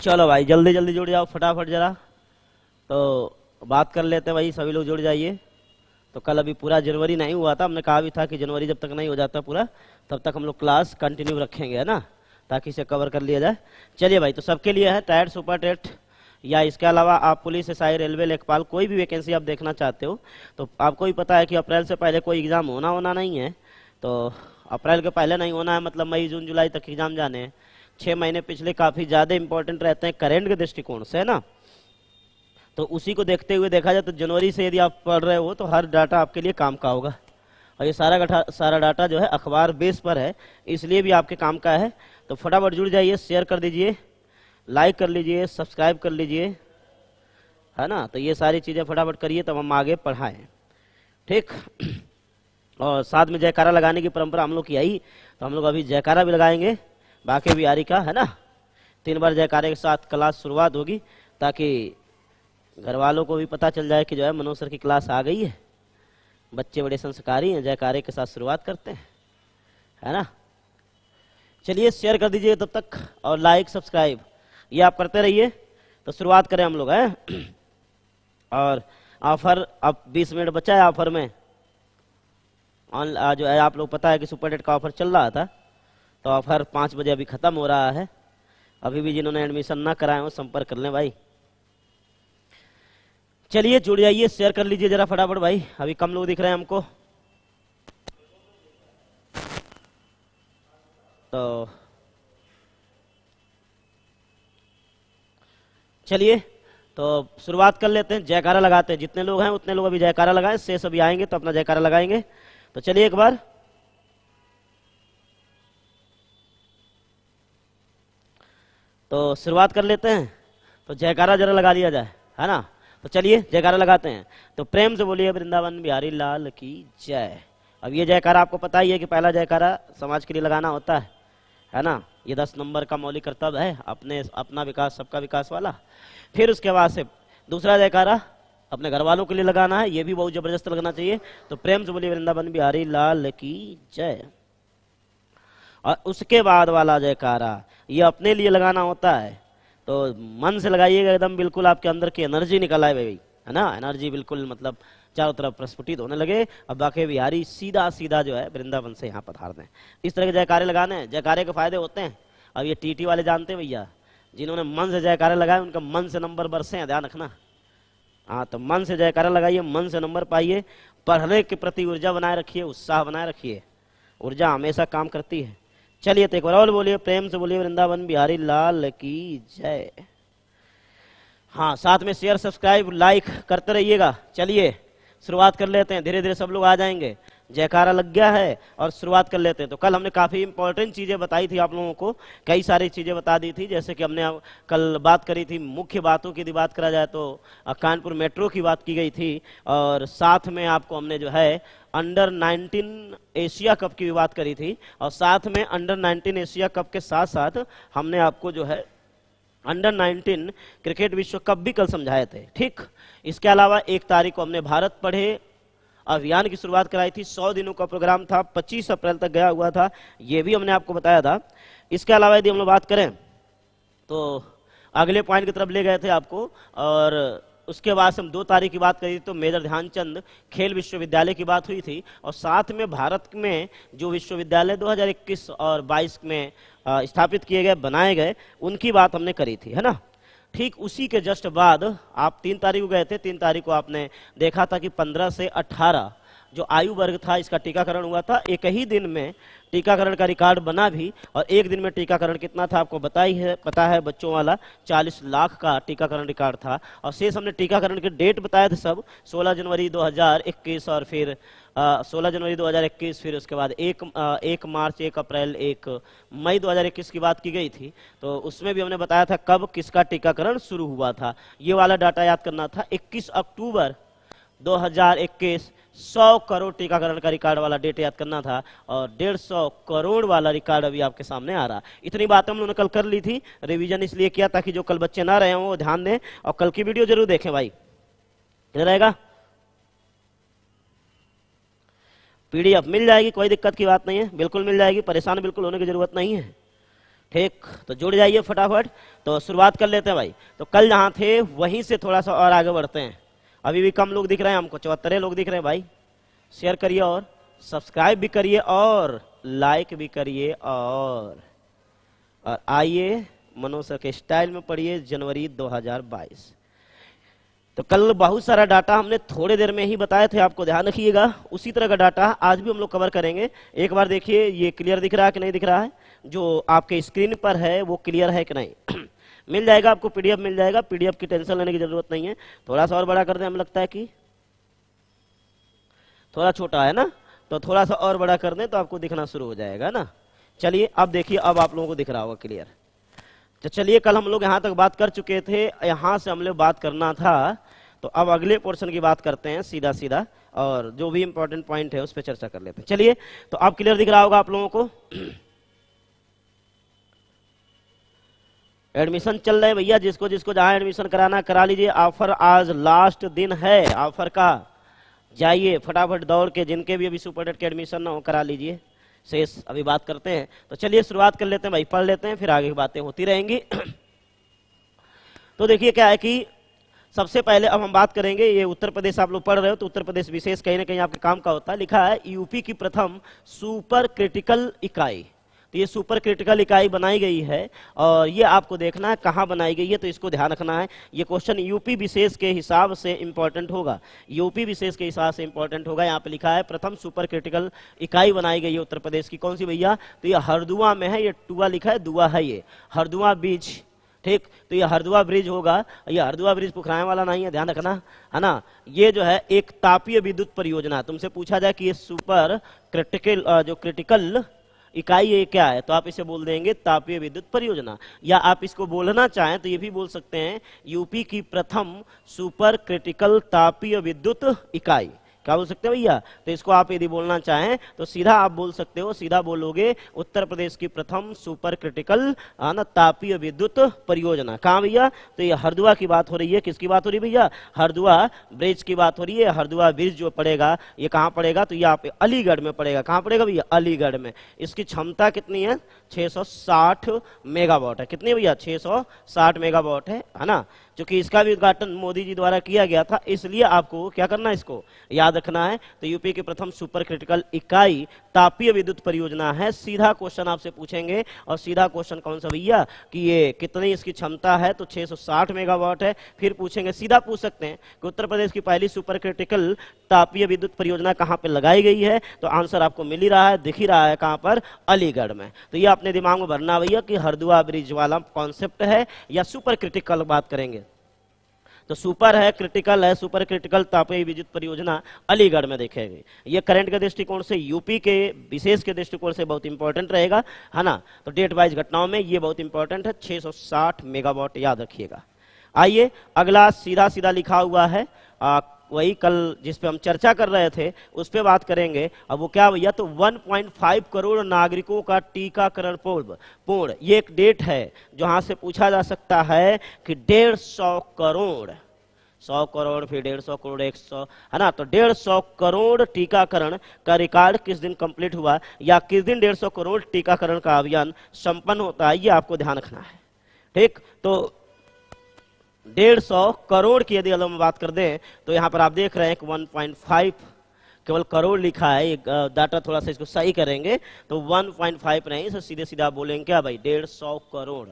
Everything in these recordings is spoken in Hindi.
चलो भाई जल्दी जल्दी जुड़ जाओ फटाफट जरा। तो बात कर लेते हैं भाई, सभी लोग जुड़ जाइए। तो कल अभी पूरा जनवरी नहीं हुआ था, हमने कहा भी था कि जनवरी जब तक नहीं हो जाता पूरा तब तक हम लोग क्लास कंटिन्यू रखेंगे, है ना, ताकि इसे कवर कर लिया जाए। चलिए भाई, तो सबके लिए है टायर सुपर टेट, या इसके अलावा आप पुलिस एसआई रेलवे लेखपाल कोई भी वैकेंसी आप देखना चाहते हो तो आपको ही पता है कि अप्रैल से पहले कोई एग्ज़ाम होना नहीं है। तो अप्रैल के पहले नहीं होना है, मतलब मई जून जुलाई तक एग्ज़ाम जाने हैं। 6 महीने पिछले काफ़ी ज़्यादा इंपॉर्टेंट रहते हैं करेंट के दृष्टिकोण से, है ना। तो उसी को देखते हुए देखा जाए तो जनवरी से यदि आप पढ़ रहे हो तो हर डाटा आपके लिए काम का होगा। और ये सारा डाटा जो है अखबार बेस पर है, इसलिए भी आपके काम का है। तो फटाफट जुड़ जाइए, शेयर कर दीजिए, लाइक कर लीजिए, सब्सक्राइब कर लीजिए, है ना। तो ये सारी चीज़ें फटाफट करिए तब हम आगे पढ़ाएं, ठीक। और साथ में जयकारा लगाने की परंपरा हम लोग की आई, तो हम लोग अभी जयकारा भी लगाएंगे बाके बिहारी का, है ना। 3 बार जयकारे के साथ क्लास शुरुआत होगी, ताकि घर वालों को भी पता चल जाए कि जो है मनोज सर की क्लास आ गई है। बच्चे बड़े संस्कारी हैं, जयकारे के साथ शुरुआत करते हैं, है ना। चलिए शेयर कर दीजिए तब तक, और लाइक सब्सक्राइब ये आप करते रहिए। तो शुरुआत करें हम लोग, हैं। और ऑफर अब 20 मिनट बचा है ऑफर में। जो है आप लोग पता है कि सुपर टेट का ऑफर चल रहा था, तो ऑफर 5 बजे अभी खत्म हो रहा है। अभी भी जिन्होंने एडमिशन ना कराए हो संपर्क कर लें भाई। चलिए जुड़ जाइए, शेयर कर लीजिए जरा फटाफट भाई, अभी कम लोग दिख रहे हैं हमको। तो चलिए तो शुरुआत कर लेते हैं, जयकारा लगाते हैं। जितने लोग हैं उतने लोग अभी जयकारा लगाएं, शेष अभी आएंगे तो अपना जयकारा लगाएंगे। तो चलिए एक बार, तो शुरुआत कर लेते हैं। तो जयकारा जरा लगा दिया जाए, है ना। तो चलिए जयकारा लगाते हैं। तो प्रेम से बोलिए वृंदावन बिहारी लाल की जय। अब ये जयकारा आपको पता ही है कि पहला जयकारा समाज के लिए लगाना होता है ना। ये 10 नंबर का मौलिक कर्तव्य है, अपना विकास सबका विकास वाला। फिर उसके बाद से दूसरा जयकारा अपने घर वालों के लिए लगाना है, ये भी बहुत जबरदस्त लगना चाहिए। तो प्रेम से बोलिए वृंदावन बिहारी लाल की जय। और उसके बाद वाला जयकारा ये अपने लिए लगाना होता है, तो मन से लगाइएगा एकदम, बिल्कुल आपके अंदर की एनर्जी निकल आए भाई, है ना। एनर्जी बिल्कुल मतलब चारों तरफ प्रस्फुटित होने लगे। अब बाके बिहारी सीधा सीधा जो है वृंदावन से यहाँ पधार दें। इस तरह के जयकारे लगाने हैं, जयकारे के फायदे होते हैं। अब ये टीटी वाले जानते हैं भैया, जिन्होंने मन से जयकारे लगाए उनका मन से नंबर बरसे हैं, ध्यान रखना। हाँ, तो मन से जयकारा लगाइए, मन से नंबर पाइए, पढ़ने के प्रति ऊर्जा बनाए रखिए, उत्साह बनाए रखिए, ऊर्जा हमेशा काम करती है। चलिए तो एक बार और बोलिए, प्रेम से बोलिए वृंदावन बिहारी लाल की जय। हाँ, साथ में शेयर सब्सक्राइब लाइक करते रहिएगा। चलिए शुरुआत कर लेते हैं, धीरे धीरे सब लोग आ जाएंगे। जयकारा लग गया है और शुरुआत कर लेते हैं। तो कल हमने काफ़ी इंपॉर्टेंट चीज़ें बताई थी आप लोगों को, कई सारी चीज़ें बता दी थी। जैसे कि हमने कल बात करी थी मुख्य बातों की, यदि बात करा जाए तो कानपुर मेट्रो की बात की गई थी, और साथ में आपको हमने जो है अंडर 19 एशिया कप की भी बात करी थी, और साथ में अंडर 19 एशिया कप के साथ साथ हमने आपको जो है अंडर 19 क्रिकेट विश्व कप भी कल समझाए थे, ठीक। इसके अलावा 1 तारीख को हमने भारत पढ़े अभियान की शुरुआत कराई थी। 100 दिनों का प्रोग्राम था, 25 अप्रैल तक गया हुआ था, ये भी हमने आपको बताया था। इसके अलावा यदि हम लोग बात करें तो अगले पॉइंट की तरफ ले गए थे आपको, और उसके बाद से हम 2 तारीख की बात करी तो मेजर ध्यानचंद खेल विश्वविद्यालय की बात हुई थी, और साथ में भारत में जो विश्वविद्यालय 2021 और 22 में स्थापित किए गए, बनाए गए, उनकी बात हमने करी थी, है ना। ठीक उसी के जस्ट बाद आप 3 तारीख को गए थे। 3 तारीख को आपने देखा था कि 15 से 18 जो आयु वर्ग था इसका टीकाकरण हुआ था। एक ही दिन में टीकाकरण का रिकॉर्ड बना भी, और एक दिन में टीकाकरण कितना था आपको पता है बच्चों वाला, 40 लाख का टीकाकरण रिकॉर्ड था। और शेष हमने टीकाकरण के डेट बताए थे सब, 16 जनवरी 2021 और फिर 16 जनवरी 2021, फिर उसके बाद 1 मार्च, 1 अप्रैल, 1 मई 2021 की बात की गई थी। तो उसमें भी हमने बताया था कब किसका टीकाकरण शुरू हुआ था। ये वाला डाटा याद करना था। 21 अक्टूबर 2021 100 करोड़ टीकाकरण का रिकॉर्ड वाला डेट याद करना था, और 150 करोड़ वाला रिकॉर्ड अभी आपके सामने आ रहा। इतनी बातें हम लोगों ने कल कर ली थी, रिवीजन इसलिए किया ताकि जो कल बच्चे ना रहे हों वो ध्यान दें, और कल की वीडियो जरूर देखें भाई, रहेगा। पीडीएफ मिल जाएगी, कोई दिक्कत की बात नहीं है, बिल्कुल मिल जाएगी, परेशान बिल्कुल होने की जरूरत नहीं है, ठीक, तो जुड़ जाइए फटाफट। तो शुरुआत कर लेते हैं भाई। तो कल जहां थे वहीं से थोड़ा सा और आगे बढ़ते हैं। अभी भी कम लोग दिख रहे हैं हमको, 74 लोग दिख रहे हैं भाई। शेयर करिए और सब्सक्राइब भी करिए और लाइक भी करिए और आइए मनोज सर के स्टाइल में पढ़िए जनवरी 2022। तो कल बहुत सारा डाटा हमने थोड़े देर में ही बताए थे, आपको ध्यान रखिएगा। उसी तरह का डाटा आज भी हम लोग कवर करेंगे। एक बार देखिए ये क्लियर दिख रहा है कि नहीं दिख रहा है, जो आपके स्क्रीन पर है वो क्लियर है कि नहीं। मिल जाएगा आपको, पीडीएफ मिल जाएगा, पीडीएफ की टेंशन लेने की जरूरत नहीं है। थोड़ा सा और बड़ा कर दें, हमें लगता है कि थोड़ा छोटा है ना, तो थोड़ा सा और बड़ा कर दें तो आपको दिखना शुरू हो जाएगा ना। चलिए अब देखिए, अब आप लोगों को दिख रहा होगा क्लियर। तो चलिए कल हम लोग यहाँ तक बात कर चुके थे, यहाँ से हम लोग बात करना था। तो अब अगले पोर्शन की बात करते हैं सीधा सीधा, और जो भी इंपॉर्टेंट पॉइंट है उस पर चर्चा कर लेते हैं। चलिए, तो अब क्लियर दिख रहा होगा आप लोगों को। एडमिशन चल रहे भैया, जिसको जिसको जहां एडमिशन कराना करा लीजिए। ऑफर आज लास्ट दिन है ऑफर का, जाइए फटाफट दौड़ के, जिनके भी अभी सुपर डेट के एडमिशन ना हो करा लीजिए। शेष अभी बात करते हैं। तो चलिए शुरुआत कर लेते हैं भाई, पढ़ लेते हैं, फिर आगे की बातें होती रहेंगी। तो देखिए क्या है कि सबसे पहले अब हम बात करेंगे, ये उत्तर प्रदेश आप लोग पढ़ रहे हो तो उत्तर प्रदेश विशेष कहीं ना कहीं आपके काम का होता है। लिखा है यूपी की प्रथम सुपर क्रिटिकल इकाई। तो ये सुपर क्रिटिकल इकाई बनाई गई है, और ये आपको देखना है कहाँ बनाई गई है, तो इसको ध्यान रखना है। ये क्वेश्चन यूपी विशेष के हिसाब से इंपॉर्टेंट होगा, यूपी विशेष के हिसाब से इंपॉर्टेंट होगा। यहाँ पे लिखा है प्रथम सुपर क्रिटिकल इकाई बनाई गई है उत्तर प्रदेश की, कौन सी भैया? तो ये हरदुआ में है, ये टुआ लिखा है, दुआ है ये हरदुआ बीच। ठीक, तो ये हरदुआ ब्रिज होगा, ये हरदुआ ब्रिज पुखराए वाला नहीं है, ध्यान रखना है ना। ये जो है एक तापीय विद्युत परियोजना। तुमसे पूछा जाए कि ये सुपर क्रिटिकल जो क्रिटिकल इकाई ये क्या है, तो आप इसे बोल देंगे तापीय विद्युत परियोजना। या आप इसको बोलना चाहें तो ये भी बोल सकते हैं यूपी की प्रथम सुपर क्रिटिकल तापीय विद्युत इकाई। क्या बोल सकते हैं भैया? तो इसको आप यदि बोलना चाहें तो सीधा आप बोल सकते हो, सीधा बोलोगे उत्तर प्रदेश की प्रथम सुपर क्रिटिकल तापीय विद्युत परियोजना। कहाँ भैया? तो ये हरदुआ की बात हो रही है। किसकी बात हो रही है भैया? हरदुआ ब्रिज की बात हो रही है। हरदुआ ब्रिज जो पड़ेगा ये कहाँ पड़ेगा? तो ये आप अलीगढ़ में पड़ेगा। कहाँ पड़ेगा भैया? अलीगढ़ में। इसकी क्षमता कितनी है? 660 मेगावाट है। कितनी भैया? 660 मेगावाट है ना। क्योंकि इसका भी उद्घाटन मोदी जी द्वारा किया गया था, इसलिए आपको क्या करना है, इसको याद रखना है। तो यूपी की प्रथम सुपर क्रिटिकल इकाई तापीय विद्युत परियोजना है। सीधा क्वेश्चन आपसे पूछेंगे, और सीधा क्वेश्चन कौन सा भैया कि ये कितनी इसकी क्षमता है, तो 660 मेगावाट है। फिर पूछेंगे, सीधा पूछ सकते हैं कि उत्तर प्रदेश की पहली सुपर क्रिटिकल तापीय विद्युत परियोजना कहाँ पे लगाई गई है, तो आंसर आपको मिल ही रहा है, दिख ही रहा है, कहाँ पर? अलीगढ़ में। तो ये अपने दिमाग में भरना भैया कि हरदुआ ब्रिज वाला कॉन्सेप्ट है या सुपर क्रिटिकल बात करेंगे। तो सुपर है, क्रिटिकल है, सुपर क्रिटिकल तापीय विद्युत परियोजना अलीगढ़ में देखेंगे। ये करंट के दृष्टिकोण से, यूपी के विशेष के दृष्टिकोण से बहुत इंपॉर्टेंट रहेगा, है ना। तो डेट वाइज घटनाओं में ये बहुत इंपॉर्टेंट है। 660 मेगावाट याद रखिएगा। आइए अगला सीधा सीधा लिखा हुआ है, वही कल जिस पे हम चर्चा कर रहे थे उस पे बात करेंगे। अब वो क्या भैया? तो 1.5 करोड़ नागरिकों का टीकाकरण पूर्ण। ये एक डेट है जहां से पूछा जा सकता है कि 150 करोड़, 100 करोड़ फिर 150 करोड़ 100, है ना। तो 150 करोड़ टीकाकरण का रिकॉर्ड किस दिन कंप्लीट हुआ, या किस दिन 150 करोड़ टीकाकरण का अभियान संपन्न होता है, ये आपको ध्यान रखना है। ठीक, तो 150 करोड़ की यदि हम बात कर दें तो यहाँ पर आप देख रहे हैं कि 1.5 केवल करोड़ लिखा है। एक डाटा थोड़ा सा इसको सही करेंगे तो 1.5 नहीं, तो सीधे सीधा बोलेंगे क्या भाई? 150 करोड़।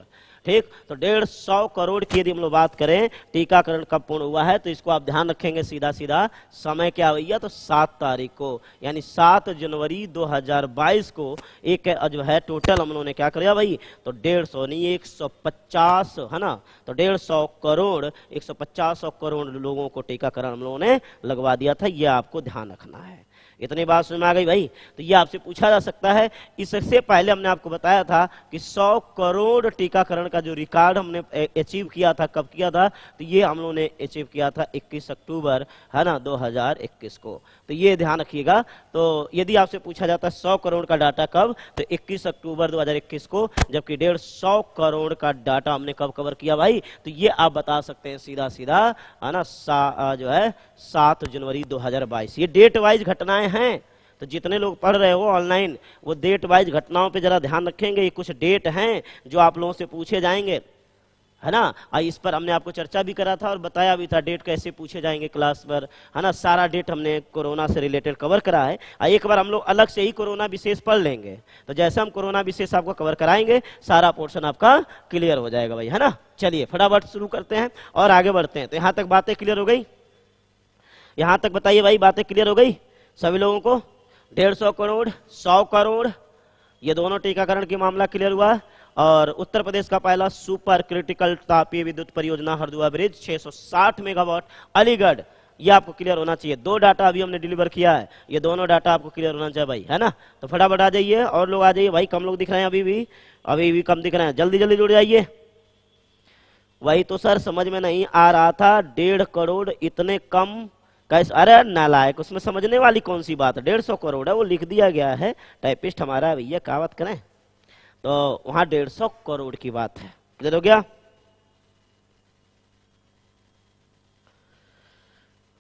ठीक, तो 150 करोड़ की यदि हम लोग बात करें टीकाकरण कब पूर्ण हुआ है, तो इसको आप ध्यान रखेंगे सीधा सीधा। समय क्या भैया? तो 7 तारीख को, यानी 7 जनवरी 2022 को एक जो है टोटल हम लोगों ने क्या किया भाई? तो 150 नहीं 150, है ना। तो 150 करोड़ 150 करोड़ लोगों को टीकाकरण हम लोगों ने लगवा दिया था। ये आपको ध्यान रखना है। इतनी बात समझ में आ गई भाई? तो ये आपसे पूछा जा सकता है। इससे पहले हमने आपको बताया था कि 100 करोड़ टीकाकरण का जो रिकॉर्ड हमने अचीव किया था, कब किया था? तो ये हम लोगों ने अचीव किया था 21 अक्टूबर, है ना, 2021 को। तो ये ध्यान रखिएगा। तो यदि आपसे पूछा जाता है 100 करोड़ का डाटा कब, तो 21 अक्टूबर 2021 को, जबकि 150 करोड़ का डाटा हमने कब कवर किया भाई? तो ये आप बता सकते हैं सीधा सीधा, है ना, जो है 7 जनवरी 2022। ये डेट वाइज घटनाएं हैं, तो जितने लोग पढ़ रहे हो ऑनलाइन वो डेट वाइज घटनाओं पे जरा ध्यान रखेंगे। ये कुछ डेट हैं जो आप लोगों से पूछे जाएंगे, है ना। इस पर हमने आपको चर्चा भी करा था और बताया भी था डेट कैसे पूछे जाएंगे क्लास पर, है ना। सारा डेट हमने कोरोना से रिलेटेड कवर करा है। एक बार हम लोग अलग से ही कोरोना विशेष पढ़ लेंगे, तो जैसे हम कोरोना विशेष आपको कवर कराएंगे सारा पोर्शन आपका क्लियर हो जाएगा भाई, है ना। चलिए फटाफट शुरू करते हैं और आगे बढ़ते हैं। तो यहाँ तक बातें क्लियर हो गई, यहाँ तक बताइए भाई, बातें क्लियर हो गई सभी लोगों को। 150 करोड़ 100 करोड़ ये दोनों टीकाकरण की मामला क्लियर हुआ। और उत्तर प्रदेश का पहला सुपर क्रिटिकल तापीय विद्युत परियोजना हरदुआ ब्रिज 660 मेगावाट अलीगढ़, ये आपको क्लियर होना चाहिए। 2 डाटा अभी हमने डिलीवर किया है, ये दोनों डाटा आपको क्लियर होना चाहिए भाई, है ना। तो फटाफट आ जाइए और लोग आ जाइए भाई, कम लोग दिख रहे हैं अभी भी कम दिख रहे हैं, जल्दी जल्दी जुड़ जाइए। वही तो सर समझ में नहीं आ रहा था, 1.5 करोड़ इतने कम कैसे। अरे नालायक, उसमें समझने वाली कौन सी बात है, 150 करोड़ है वो लिख दिया गया है, टाइपिस्ट हमारा भैया क्या बात करें, तो वहां 150 करोड़ की बात है। क्लियर हो गया।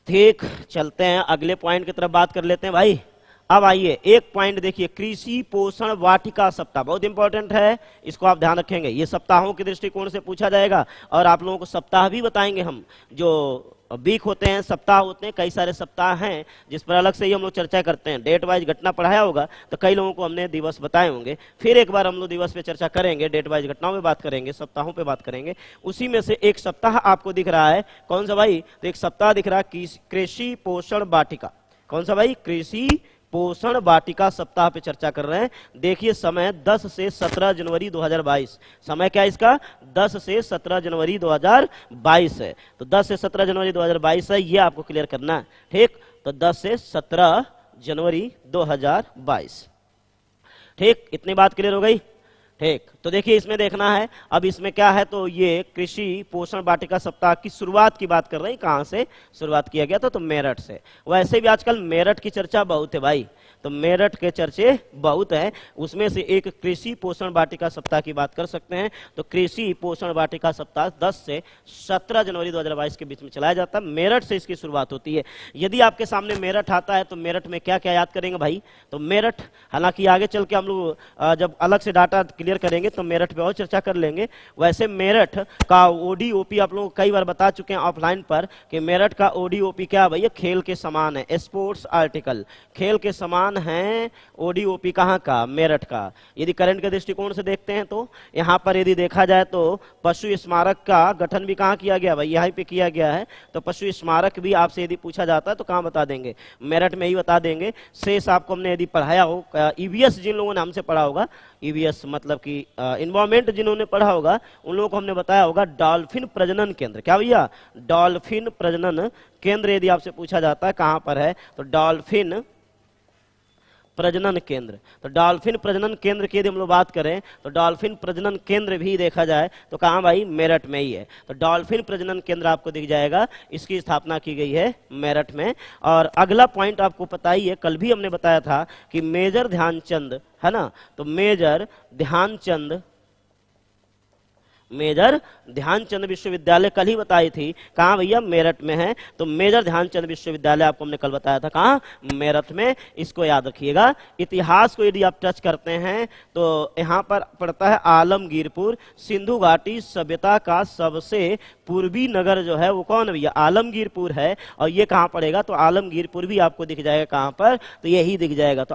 ठीक, चलते हैं अगले पॉइंट की तरफ बात कर लेते हैं भाई। अब आइए एक पॉइंट देखिए, कृषि पोषण वाटिका सप्ताह बहुत इंपॉर्टेंट है, इसको आप ध्यान रखेंगे। ये सप्ताहों के दृष्टिकोण से पूछा जाएगा और आप लोगों को सप्ताह भी बताएंगे हम। जो वीक होते हैं, सप्ताह होते हैं, कई सारे सप्ताह हैं जिस पर अलग से ही हम लोग चर्चा करते हैं। डेट वाइज घटना पढ़ाया होगा तो कई लोगों को हमने दिवस बताए होंगे, फिर एक बार हम लोग दिवस पे चर्चा करेंगे, डेट वाइज घटनाओं पे बात करेंगे, सप्ताहों पे बात करेंगे। उसी में से एक सप्ताह आपको दिख रहा है, कौन सा भाई, तो एक सप्ताह दिख रहा है कृषि पोषण वाटिका। कौन सा भाई, कृषि पोषण वाटिका सप्ताह पे चर्चा कर रहे हैं। देखिए समय 10 से 17 जनवरी 2022, समय क्या है इसका, 10 से 17 जनवरी 2022 है। तो 10 से 17 जनवरी 2022 है, ये आपको क्लियर करना है। ठीक, तो 10 से 17 जनवरी 2022। ठीक, इतनी बात क्लियर हो गई। ठीक, तो देखिए इसमें देखना है अब इसमें क्या है, तो ये कृषि पोषण वाटिका सप्ताह की शुरुआत की बात कर रहे हैं। कहां से शुरुआत किया गया था, तो मेरठ से। वैसे भी आजकल मेरठ की चर्चा बहुत है भाई, तो मेरठ के चर्चे बहुत हैं, उसमें से एक कृषि पोषण वाटिका सप्ताह की बात कर सकते हैं। तो कृषि पोषण वाटिका सप्ताह 10 से 17 जनवरी 2022 के बीच में चलाया जाता है, मेरठ से इसकी शुरुआत होती है। यदि आपके सामने मेरठ आता है तो मेरठ में क्या क्या याद करेंगे भाई, तो मेरठ, हालांकि आगे चल के हम लोग जब अलग से डाटा क्लियर करेंगे तो मेरठ पे और चर्चा कर लेंगे। वैसे मेरठ का ओडीओपी आप लोग कई बार बता चुके हैं ऑफलाइन पर कि मेरठ का ओडीओपी क्या भैया, खेल के समान है, स्पोर्ट्स आर्टिकल, खेल के समान है। ओडीओपी कहां का, मेरठ का। यदि करंट के दृष्टिकोण से देखते हैं तो यहां पर यदि देखा जाए तो पशु स्मारक का गठन भी कहां किया गया भाई, यहीं पे किया गया है। तो पशु स्मारक भी आपसे यदि पूछा जाता है तो कहां बता देंगे, मेरठ में ही बता देंगे। शेष आपको हमने यदि पढ़ाया हो, ईवीएस जिन लोगों ने हमसे पढ़ा होगा, ईवीएस मतलब कि इन्वायरमेंट जिन्होंने पढ़ा होगा उन लोगों को हमने बताया होगा डॉल्फिन प्रजनन केंद्र। क्या भैया, डॉल्फिन प्रजनन केंद्र यदि आपसे पूछा जाता है कहां पर है, तो डॉल्फिन प्रजनन केंद्र। तो डॉल्फिन प्रजनन केंद्र की यदि हम लोग बात करें तो डॉल्फिन प्रजनन केंद्र भी देखा जाए तो कहां भाई, मेरठ में ही है। तो डॉल्फिन प्रजनन केंद्र आपको दिख जाएगा, इसकी स्थापना की गई है मेरठ में। और अगला पॉइंट आपको पता ही है, कल भी हमने बताया था कि मेजर ध्यानचंद, है ना, तो मेजर ध्यानचंद विश्वविद्यालय कल ही बताई थी, कहाँ भैया, मेरठ में है। तो मेजर ध्यानचंद विश्वविद्यालय आपको हमने कल बताया था, कहाँ, मेरठ में। इसको याद रखिएगा। इतिहास को यदि आप टच करते हैं तो यहाँ पर पड़ता है आलमगीरपुर। सिंधु घाटी सभ्यता का सबसे पूर्वी नगर जो है वो कौन है भैया, आलमगीरपुर है। और ये कहाँ पड़ेगा, तो आलमगीरपुर भी आपको दिख जाएगा, कहाँ पर, तो यही दिख जाएगा। तो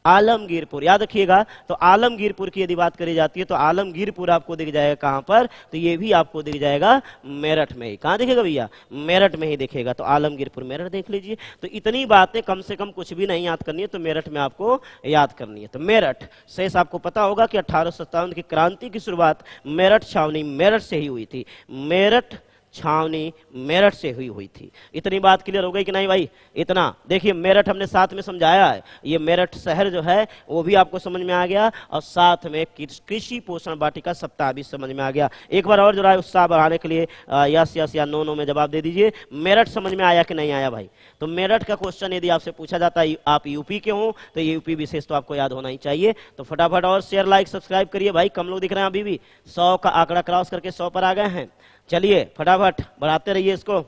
आलमगीरपुर याद रखिएगा। तो आलमगीरपुर की यदि बात करी जाती है तो आलमगीरपुर आपको दिख जाएगा कहां पर, तो ये भी आपको दिख जाएगा मेरठ में ही। कहां दिखेगा भैया, मेरठ में ही दिखेगा। तो आलमगीरपुर मेरठ देख लीजिए। तो इतनी बातें कम से कम कुछ भी नहीं याद करनी है, तो मेरठ में आपको याद करनी है। तो मेरठ शेष आपको पता होगा कि 1857 की क्रांति की शुरुआत मेरठ छावनी मेरठ से ही हुई थी, मेरठ छावनी मेरठ से हुई थी। इतनी बात क्लियर हो गई कि नहीं भाई, इतना देखिए मेरठ हमने साथ में समझाया है, ये मेरठ शहर जो है वो भी आपको समझ में आ गया और साथ में कृषि पोषण वाटिका सप्ताह भी समझ में आ गया। एक बार और जरा उत्साह बढ़ाने के लिए यस यस या नो नो में जवाब दे दीजिए, मेरठ समझ में आया कि नहीं आया भाई। तो मेरठ का क्वेश्चन यदि आपसे पूछा जाता है आप यूपी के हो तो यूपी विशेष तो आपको याद होना ही चाहिए। तो फटाफट और शेयर लाइक सब्सक्राइब करिए भाई, कम लोग दिख रहे हैं अभी भी, 100 का आंकड़ा क्रॉस करके 100 पर आ गए हैं। चलिए फटाफट बढ़ाते रहिए इसको,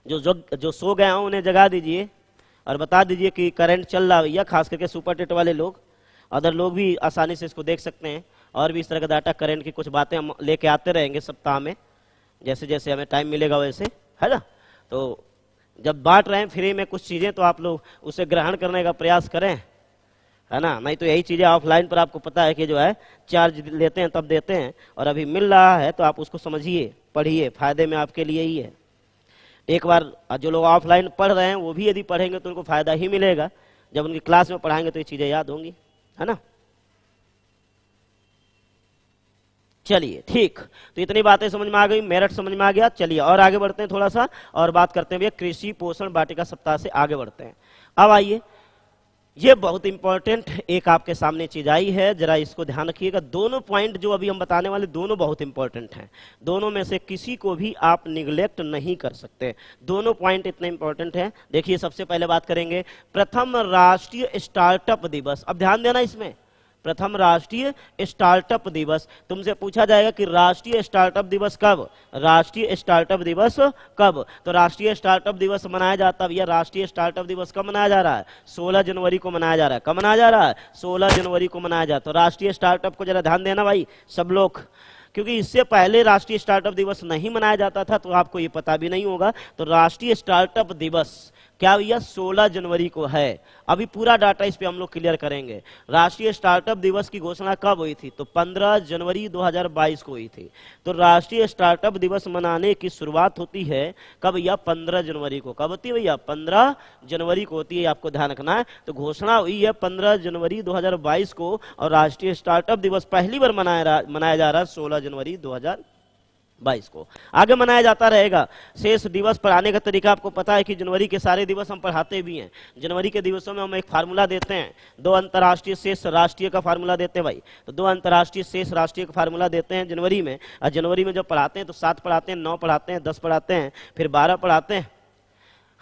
जो सो गए हैं उन्हें जगा दीजिए, और बता दीजिए कि करंट चल रहा है भैया, खास करके सुपर टेट वाले लोग, अदर लोग भी आसानी से इसको देख सकते हैं। और भी इस तरह का डाटा करंट की कुछ बातें हम लेके आते रहेंगे सप्ताह में, जैसे जैसे हमें टाइम मिलेगा वैसे, है ना। तो जब बांट रहे हैं फ्री में कुछ चीज़ें, तो आप लोग उसे ग्रहण करने का प्रयास करें, है ना। नहीं तो यही चीज़ें ऑफलाइन पर आपको पता है कि जो है चार्ज लेते हैं तब देते हैं, और अभी मिल रहा है तो आप उसको समझिए, पढ़िए, फायदे में आपके लिए ही है। एक बार जो लोग ऑफलाइन पढ़ रहे हैं वो भी यदि पढ़ेंगे तो उनको फायदा ही मिलेगा, जब उनकी क्लास में पढ़ाएंगे तो ये चीज़ें याद होंगी, है ना। चलिए ठीक, तो इतनी बातें समझ में आ गई, मेरिट समझ में आ गया। चलिए और आगे बढ़ते हैं थोड़ा सा, और बात करते हैं भैया कृषि पोषण वाटिका सप्ताह से आगे बढ़ते हैं। अब आइए, ये बहुत इंपॉर्टेंट एक आपके सामने चीज आई है, जरा इसको ध्यान रखिएगा। दोनों पॉइंट जो अभी हम बताने वाले दोनों बहुत इंपॉर्टेंट हैं, दोनों में से किसी को भी आप निगलेक्ट नहीं कर सकते, दोनों पॉइंट इतने इंपॉर्टेंट हैं। देखिए सबसे पहले बात करेंगे प्रथम राष्ट्रीय स्टार्टअप दिवस। अब ध्यान देना इसमें, प्रथम राष्ट्रीय स्टार्टअप दिवस। तुमसे पूछा जाएगा कि राष्ट्रीय स्टार्टअप दिवस कब, राष्ट्रीय स्टार्टअप दिवस कब। तो राष्ट्रीय स्टार्टअप दिवस मनाया जाता है भैया, राष्ट्रीय स्टार्टअप दिवस कब मनाया जा रहा है, 16 जनवरी को मनाया जा रहा है। कब मनाया जा रहा है, 16 जनवरी को मनाया जाता है। तो राष्ट्रीय स्टार्टअप को जरा ध्यान देना भाई सब लोग, क्योंकि इससे पहले राष्ट्रीय स्टार्टअप दिवस नहीं मनाया जाता था, तो आपको ये पता भी नहीं होगा। तो राष्ट्रीय स्टार्टअप दिवस क्या भैया, 16 जनवरी को है। अभी पूरा डाटा इस पे हम लोग क्लियर करेंगे। राष्ट्रीय स्टार्टअप दिवस की घोषणा कब हुई थी, तो 15 जनवरी 2022 को हुई थी। तो राष्ट्रीय स्टार्टअप दिवस मनाने की शुरुआत होती है कब भैया, 15 जनवरी को। कब होती है भैया, 15 जनवरी को होती है, आपको ध्यान रखना है। तो घोषणा हुई है 15 जनवरी 2022 को, और राष्ट्रीय स्टार्टअप दिवस पहली बार मनाया जा रहा है 16 जनवरी 2022 को। आगे मनाया जाता रहेगा। शेष दिवस पढ़ाने का तरीका आपको पता है कि जनवरी के सारे दिवस हम पढ़ाते भी हैं। जनवरी के दिवसों में हम एक फार्मूला देते हैं, 2 अंतर्राष्ट्रीय शेष राष्ट्रीय का फार्मूला देते हैं भाई। तो 2 अंतर्राष्ट्रीय शेष राष्ट्रीय का फार्मूला देते हैं जनवरी में। और जनवरी में जब पढ़ाते हैं तो 7 पढ़ाते हैं, 9 पढ़ाते हैं, 10 पढ़ाते हैं, फिर 12 पढ़ाते हैं,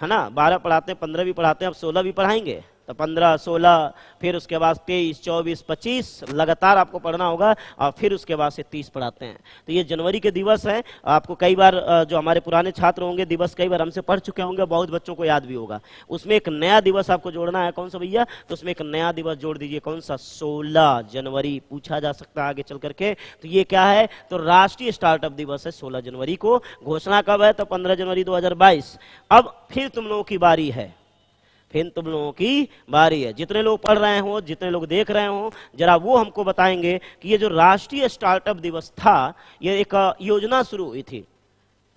है ना, 12 पढ़ाते हैं, 15 भी पढ़ाते हैं, अब 16 भी पढ़ाएंगे। तो 15, 16, फिर उसके बाद 23, 24, 25 लगातार आपको पढ़ना होगा, और फिर उसके बाद से 30 पढ़ाते हैं। तो ये जनवरी के दिवस है। आपको कई बार जो हमारे पुराने छात्र होंगे दिवस कई बार हमसे पढ़ चुके होंगे, बहुत बच्चों को याद भी होगा। उसमें एक नया दिवस आपको जोड़ना है, कौन सा भैया, तो उसमें एक नया दिवस जोड़ दीजिए, कौन सा, 16 जनवरी। पूछा जा सकता है आगे चल करके। तो ये क्या है, तो राष्ट्रीय स्टार्टअप दिवस है 16 जनवरी को। घोषणा कब है, तो 15 जनवरी 2022। अब फिर तुम लोगों की बारी है, फिर तुम लोगों की बारी है। जितने लोग पढ़ रहे हो, जितने लोग देख रहे हो, जरा वो हमको बताएंगे कि ये जो राष्ट्रीय स्टार्टअप दिवस था, ये एक योजना शुरू हुई थी।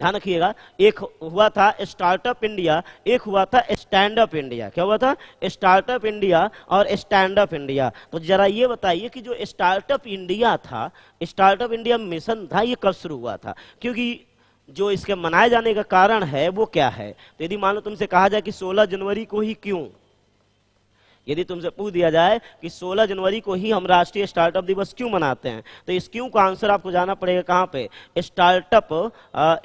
ध्यान रखिएगा, एक हुआ था स्टार्टअप इंडिया, एक हुआ था स्टैंड अप इंडिया। क्या हुआ था, स्टार्टअप इंडिया और स्टैंड अप इंडिया। तो जरा ये बताइए कि जो स्टार्टअप इंडिया था, स्टार्टअप इंडिया मिशन था, ये कब शुरू हुआ था, क्योंकि जो इसके मनाए जाने का कारण है वो क्या है। तो यदि मान लो तुमसे कहा जाए कि 16 जनवरी को ही क्यों, यदि तुमसे पूछ दिया जाए कि 16 जनवरी को ही हम राष्ट्रीय स्टार्टअप दिवस क्यों मनाते हैं, तो इस क्यों का आंसर आपको जाना पड़ेगा कहाँ पे, स्टार्टअप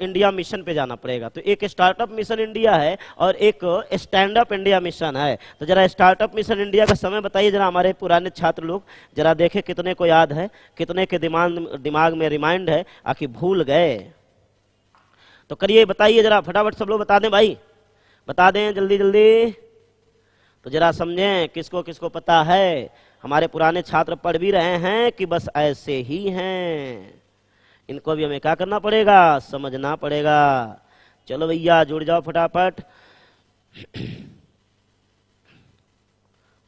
इंडिया मिशन पे जाना पड़ेगा। तो एक स्टार्टअप मिशन इंडिया है और एक स्टैंड अप इंडिया मिशन है। तो जरा स्टार्टअप मिशन इंडिया का समय बताइए जरा, हमारे पुराने छात्र लोग जरा देखे कितने को याद है, कितने के दिमाग में रिमाइंड है, आखिर भूल गए। तो करिए, बताइए जरा फटाफट, सब लोग बता दें भाई, बता दें जल्दी जल्दी। तो जरा समझें किसको किसको पता है। हमारे पुराने छात्र पढ़ भी रहे हैं कि बस ऐसे ही हैं, इनको भी हमें क्या करना पड़ेगा, समझना पड़ेगा। चलो भैया जुड़ जाओ फटाफट।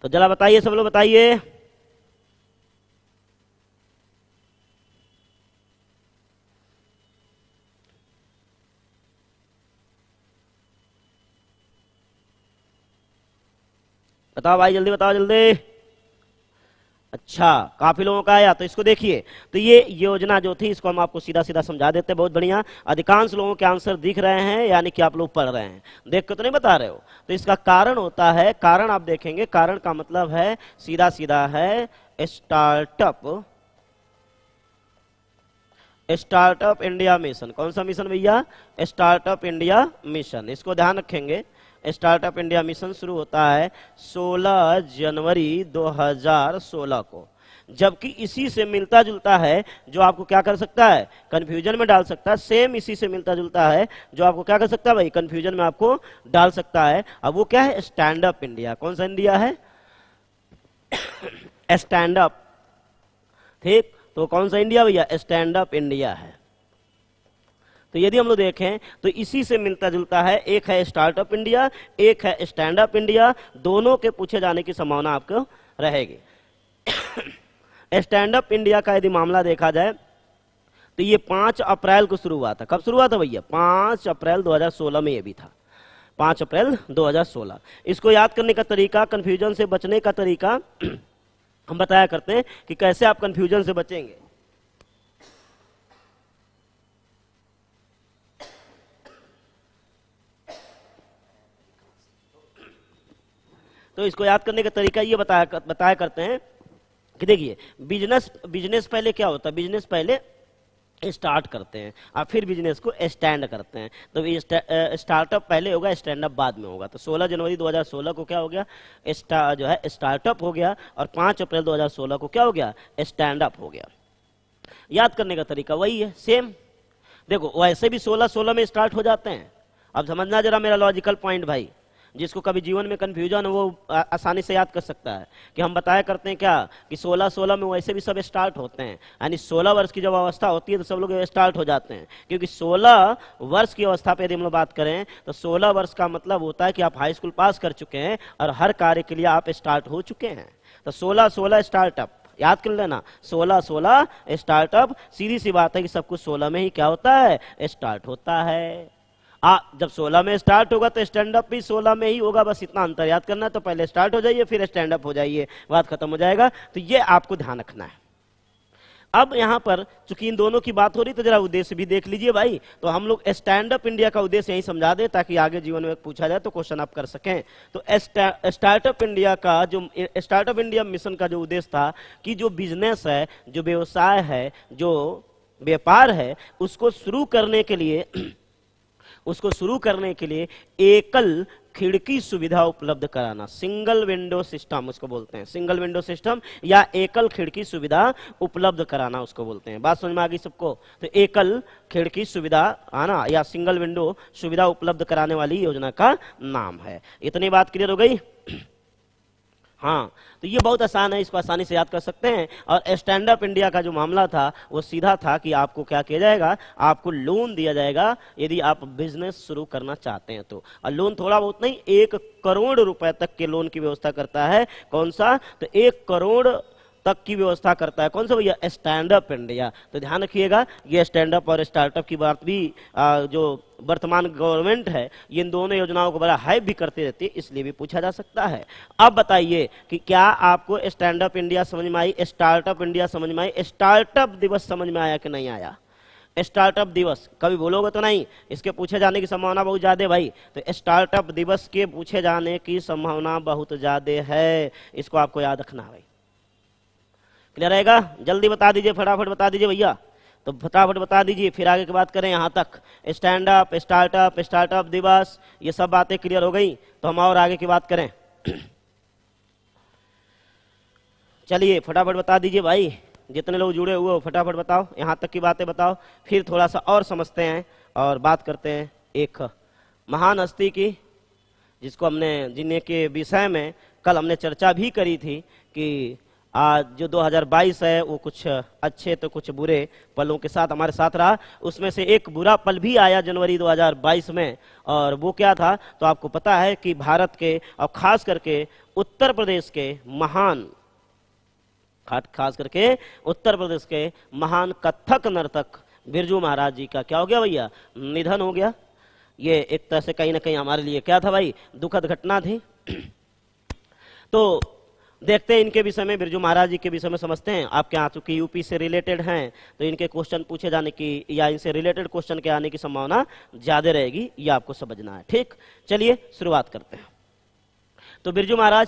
तो जरा बताइए, सब लोग बताइए। बताओ भाई, जल्दी बताओ जल्दी। अच्छा, काफी लोगों का आया। तो इसको देखिए, तो ये योजना जो थी इसको हम आपको सीधा सीधा समझा देते हैं। बहुत बढ़िया, अधिकांश लोगों के आंसर दिख रहे हैं, यानी कि आप लोग पढ़ रहे हैं, देख के तो नहीं बता रहे हो। तो इसका कारण होता है, कारण आप देखेंगे, कारण का मतलब है सीधा सीधा है स्टार्टअप इंडिया मिशन। कौन सा मिशन भैया, स्टार्टअप इंडिया मिशन। इसको ध्यान रखेंगे, स्टार्टअप इंडिया मिशन शुरू होता है 16 जनवरी 2016 को। जबकि इसी से मिलता जुलता है जो आपको क्या कर सकता है, कंफ्यूजन में डाल सकता है। सेम इसी से मिलता जुलता है जो आपको क्या कर सकता है भाई, कंफ्यूजन में आपको डाल सकता है। अब वो क्या है, स्टैंड अप इंडिया। कौन सा इंडिया है, स्टैंड अप, ठीक। तो कौन सा इंडिया भैया, स्टैंड अप इंडिया है। तो यदि हम लोग देखें तो इसी से मिलता जुलता है, एक है स्टार्टअप इंडिया, एक है स्टैंड अप इंडिया, दोनों के पूछे जाने की संभावना आपको रहेगी। स्टैंड अप इंडिया का यदि मामला देखा जाए तो ये 5 अप्रैल को शुरू हुआ था। कब शुरू हुआ था भैया, 5 अप्रैल 2016 में ये भी था, 5 अप्रैल 2016। इसको याद करने का तरीका, कंफ्यूजन से बचने का तरीका हम बताया करते हैं कि कैसे आप कंफ्यूजन से बचेंगे। तो इसको याद करने का तरीका ये बताया करते हैं कि देखिए, बिजनेस पहले क्या होता है, बिजनेस पहले स्टार्ट करते हैं और फिर बिजनेस को स्टैंड करते हैं। तो स्टार्टअप पहले होगा, स्टैंड अप बाद में होगा। तो 16 जनवरी 2016 को क्या हो गया, जो है स्टार्टअप हो गया, और 5 अप्रैल 2016 को क्या हो गया, स्टैंड अप हो गया। याद करने का तरीका वही है, सेम। देखो वैसे भी 16 में स्टार्ट हो जाते हैं। अब समझना जरा मेरा लॉजिकल पॉइंट भाई, जिसको कभी जीवन में कंफ्यूजन हो वो आसानी से याद कर सकता है कि हम बताया करते हैं क्या कि 16 में वैसे भी सब स्टार्ट होते हैं, यानी 16 वर्ष की जब अवस्था होती है तो सब लोग स्टार्ट हो जाते हैं। क्योंकि 16 वर्ष की अवस्था पे यदि हम लोग बात करें तो 16 वर्ष का मतलब होता है कि आप हाई स्कूल पास कर चुके हैं और हर कार्य के लिए आप स्टार्ट हो चुके हैं। तो 16 स्टार्टअप, याद कर लेना, 16 स्टार्टअप। सीधी सी बात है कि सब कुछ 16 में ही क्या होता है, स्टार्ट होता है। जब 16 में स्टार्ट होगा तो स्टैंड अप भी 16 में ही होगा, बस इतना अंतर याद करना है। तो पहले स्टार्ट हो जाइए फिर स्टैंड अप हो जाइए, बात खत्म हो जाएगा। तो ये आपको ध्यान रखना है। अब यहां पर चूंकि इन दोनों की बात हो रही तो जरा उद्देश्य भी देख लीजिए भाई। तो हम लोग स्टैंड अप इंडिया का उद्देश्य यही समझा दें ताकि आगे जीवन में पूछा जाए तो क्वेश्चन आप कर सकें। तो स्टार्टअप इंडिया का जो स्टार्टअप इंडिया मिशन का जो उद्देश्य था कि जो बिजनेस है, जो व्यवसाय है, जो व्यापार है, उसको शुरू करने के लिए एकल खिड़की सुविधा उपलब्ध कराना, सिंगल विंडो सिस्टम उसको बोलते हैं। सिंगल विंडो सिस्टम या एकल खिड़की सुविधा उपलब्ध कराना उसको बोलते हैं। बात समझ में आ गई सबको। तो एकल खिड़की सुविधा आना या सिंगल विंडो सुविधा उपलब्ध कराने वाली योजना का नाम है। इतनी बात क्लियर हो गई। हाँ, तो ये बहुत आसान है, इसको आसानी से याद कर सकते हैं। और स्टैंड अप इंडिया का जो मामला था वो सीधा था कि आपको क्या किया जाएगा, आपको लोन दिया जाएगा यदि आप बिजनेस शुरू करना चाहते हैं तो। और लोन थोड़ा बहुत नहीं, 1 करोड़ रुपए तक के लोन की व्यवस्था करता है। कौन सा, तो 1 करोड़ तक की व्यवस्था करता है। कौन सा भैया, स्टैंड अप इंडिया। तो ध्यान रखिएगा, ये स्टैंड अप और स्टार्टअप की बात भी जो वर्तमान गवर्नमेंट है इन दोनों योजनाओं को बड़ा हाइप भी करती रहती है, इसलिए भी पूछा जा सकता है। अब बताइए कि क्या आपको स्टैंड अप इंडिया समझ में आई, स्टार्टअप इंडिया समझ में आई, स्टार्टअप दिवस समझ में आया कि नहीं आया। स्टार्टअप दिवस कभी बोलोगे तो नहीं, इसके पूछे जाने की संभावना बहुत ज्यादा है भाई। तो स्टार्टअप दिवस के पूछे जाने की संभावना बहुत ज्यादा है, इसको आपको याद रखना है भाई। क्लियर रहेगा, जल्दी बता दीजिए, फटाफट बता दीजिए भैया। तो फटाफट बता दीजिए, फिर आगे की बात करें। यहां तक स्टैंड अप, स्टार्टअप दिवस, ये सब बातें क्लियर हो गई। तो हम और आगे की बात करें। चलिए फटाफट बता दीजिए भाई, जितने लोग जुड़े हुए हो फटाफट बताओ, यहां तक की बातें बताओ, फिर थोड़ा सा और समझते हैं और बात करते हैं एक महान हस्ती की, जिसको हमने जिन्हें के विषय में कल हमने चर्चा भी करी थी कि आज जो 2022 है वो कुछ अच्छे तो कुछ बुरे पलों के साथ हमारे साथ रहा। उसमें से एक बुरा पल भी आया जनवरी 2022 में, और वो क्या था, तो आपको पता है कि भारत के और खास करके उत्तर प्रदेश के महान कथक नर्तक बिरजू महाराज जी का क्या हो गया भैया, निधन हो गया। ये एक तरह से कहीं ना कहीं हमारे लिए क्या था भाई, दुखद घटना थी। तो देखते हैं इनके विषय में, बिरजू महाराज जी के विषय में समझते हैं। आपके यहाँ चूंकि यूपी से रिलेटेड हैं तो इनके क्वेश्चन पूछे जाने की या इनसे रिलेटेड क्वेश्चन के आने की संभावना ज्यादा रहेगी, ये आपको समझना है। ठीक, चलिए शुरुआत करते हैं। तो बिरजू महाराज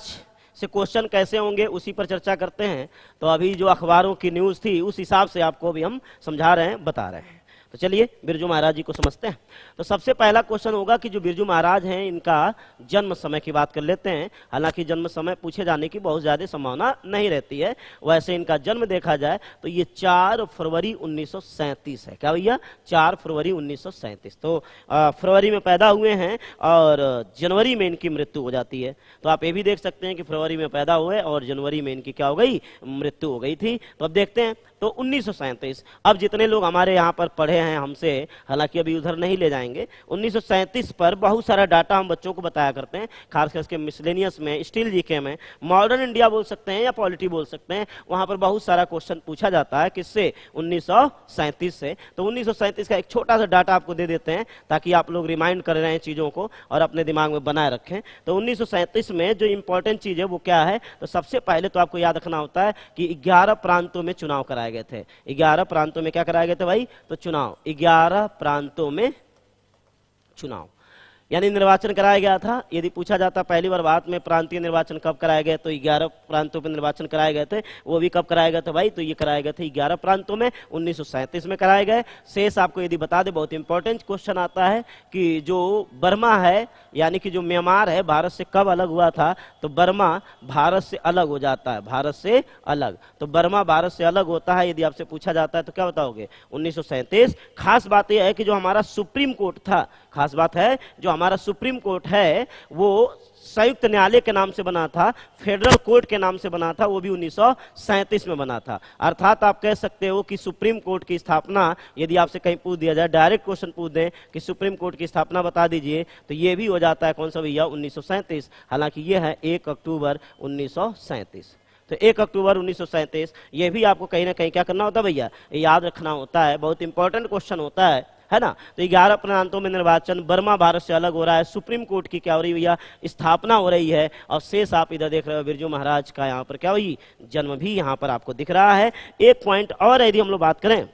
से क्वेश्चन कैसे होंगे उसी पर चर्चा करते हैं। तो अभी जो अखबारों की न्यूज थी उस हिसाब से आपको भी हम समझा रहे हैं, बता रहे हैं। तो चलिए बिरजू महाराज जी को समझते हैं। तो सबसे पहला क्वेश्चन होगा कि जो बिरजू महाराज हैं इनका जन्म समय की बात कर लेते हैं। हालांकि जन्म समय पूछे जाने की बहुत ज्यादा संभावना नहीं रहती है, वैसे इनका जन्म देखा जाए तो ये 4 फरवरी 1937 है। क्या भैया? 4 फरवरी 1937। तो फरवरी में पैदा हुए हैं और जनवरी में इनकी मृत्यु हो जाती है। तो आप ये भी देख सकते हैं कि फरवरी में पैदा हुए और जनवरी में इनकी क्या हो गई? मृत्यु हो गई थी। तो अब देखते हैं, तो 1937। अब जितने लोग हमारे यहाँ पर पढ़े हैं हमसे, हालांकि अभी उधर नहीं ले जाएंगे, 1937 पर बहुत सारा डाटा हम बच्चों को बताया करते हैं, खास करके मिसलेनियस में, स्टील जीके में, मॉडर्न इंडिया बोल सकते हैं या पॉलिटी बोल सकते हैं, वहां पर बहुत सारा क्वेश्चन पूछा जाता है। किससे? 1937 से। तो 1937 का एक छोटा सा डाटा आपको दे देते हैं ताकि आप लोग रिमाइंड कर रहे हैं चीजों को और अपने दिमाग में बनाए रखें। तो 1937 में जो इंपॉर्टेंट चीज है वो क्या है? तो सबसे पहले तो आपको याद रखना होता है कि 11 प्रांतों में चुनाव कराए गए थे। 11 प्रांतों में क्या कराए गए थे भाई? तो चुनाव। 11 प्रांतों में चुनाव यानी निर्वाचन कराया गया था। यदि पूछा जाता पहली बार भारत में प्रांतीय निर्वाचन कब कराए गए, तो 11 प्रांतों पर निर्वाचन कराए गए थे। वो भी कब कराए गए थे भाई? तो ये कराए गए थे 11 प्रांतों में, 1937 में कराए गए। शेष आपको यदि बता दे, बहुत इंपॉर्टेंट क्वेश्चन आता है कि जो बर्मा है यानी कि जो म्यांमार है, भारत से कब अलग हुआ था? तो बर्मा भारत से अलग हो जाता है, भारत से अलग। तो बर्मा भारत से अलग होता है, यदि आपसे पूछा जाता है तो क्या बताओगे? 1937। खास बात यह है कि जो हमारा सुप्रीम कोर्ट था, खास बात है जो हमारा सुप्रीम कोर्ट है वो संयुक्त न्यायालय के नाम से बना था, फेडरल कोर्ट के नाम से बना था, वो भी 1937 में बना था। अर्थात आप कह सकते हो कि सुप्रीम कोर्ट की स्थापना, यदि आपसे कहीं पूछ दिया जाए, डायरेक्ट क्वेश्चन पूछ दें कि सुप्रीम कोर्ट की स्थापना बता दीजिए, तो ये भी हो जाता है कौन सा भैया? 1937। हालांकि ये है 1 अक्टूबर 1937। तो 1 अक्टूबर 1937, ये भी आपको कहीं ना कहीं क्या करना होता है भैया? याद रखना होता है, बहुत इंपॉर्टेंट क्वेश्चन होता है ना। तो 11 प्रांतों में निर्वाचन, बर्मा भारत से अलग हो रहा है, सुप्रीम कोर्ट की क्या हो रही है भैया? स्थापना हो रही है। और शेष आप इधर देख रहे हो, बिरजू महाराज का यहाँ पर क्या हुई? जन्म भी यहाँ पर आपको दिख रहा है। एक पॉइंट और यदि हम लोग बात करें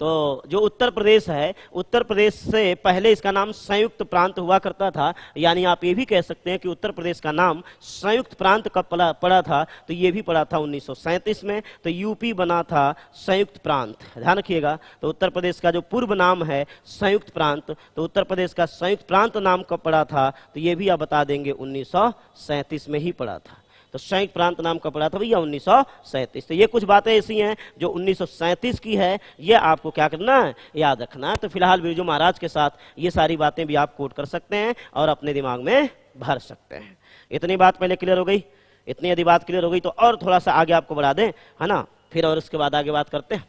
तो जो उत्तर प्रदेश है, उत्तर प्रदेश से पहले इसका नाम संयुक्त प्रांत हुआ करता था। यानी आप ये भी कह सकते हैं कि उत्तर प्रदेश का नाम संयुक्त प्रांत कब पड़ा था? तो ये भी पड़ा था 1937 में। तो यूपी बना था संयुक्त प्रांत, ध्यान रखिएगा। तो उत्तर प्रदेश का जो पूर्व नाम है संयुक्त प्रांत, तो उत्तर प्रदेश का संयुक्त प्रांत नाम कब पड़ा था? तो ये भी आप बता देंगे 1937 में ही पड़ा था। तो संयुक्त प्रांत नाम कब पड़ा था भैया? 1937। तो ये कुछ बातें ऐसी हैं जो 1937 की है, ये आपको क्या करना है? याद रखना है। तो फिलहाल बिरजू महाराज के साथ ये सारी बातें भी आप कोट कर सकते हैं और अपने दिमाग में भर सकते हैं। इतनी बात पहले क्लियर हो गई। इतनी यदि बात क्लियर हो गई तो और थोड़ा सा आगे आपको बढ़ा दें, है ना, फिर और उसके बाद आगे बात करते हैं।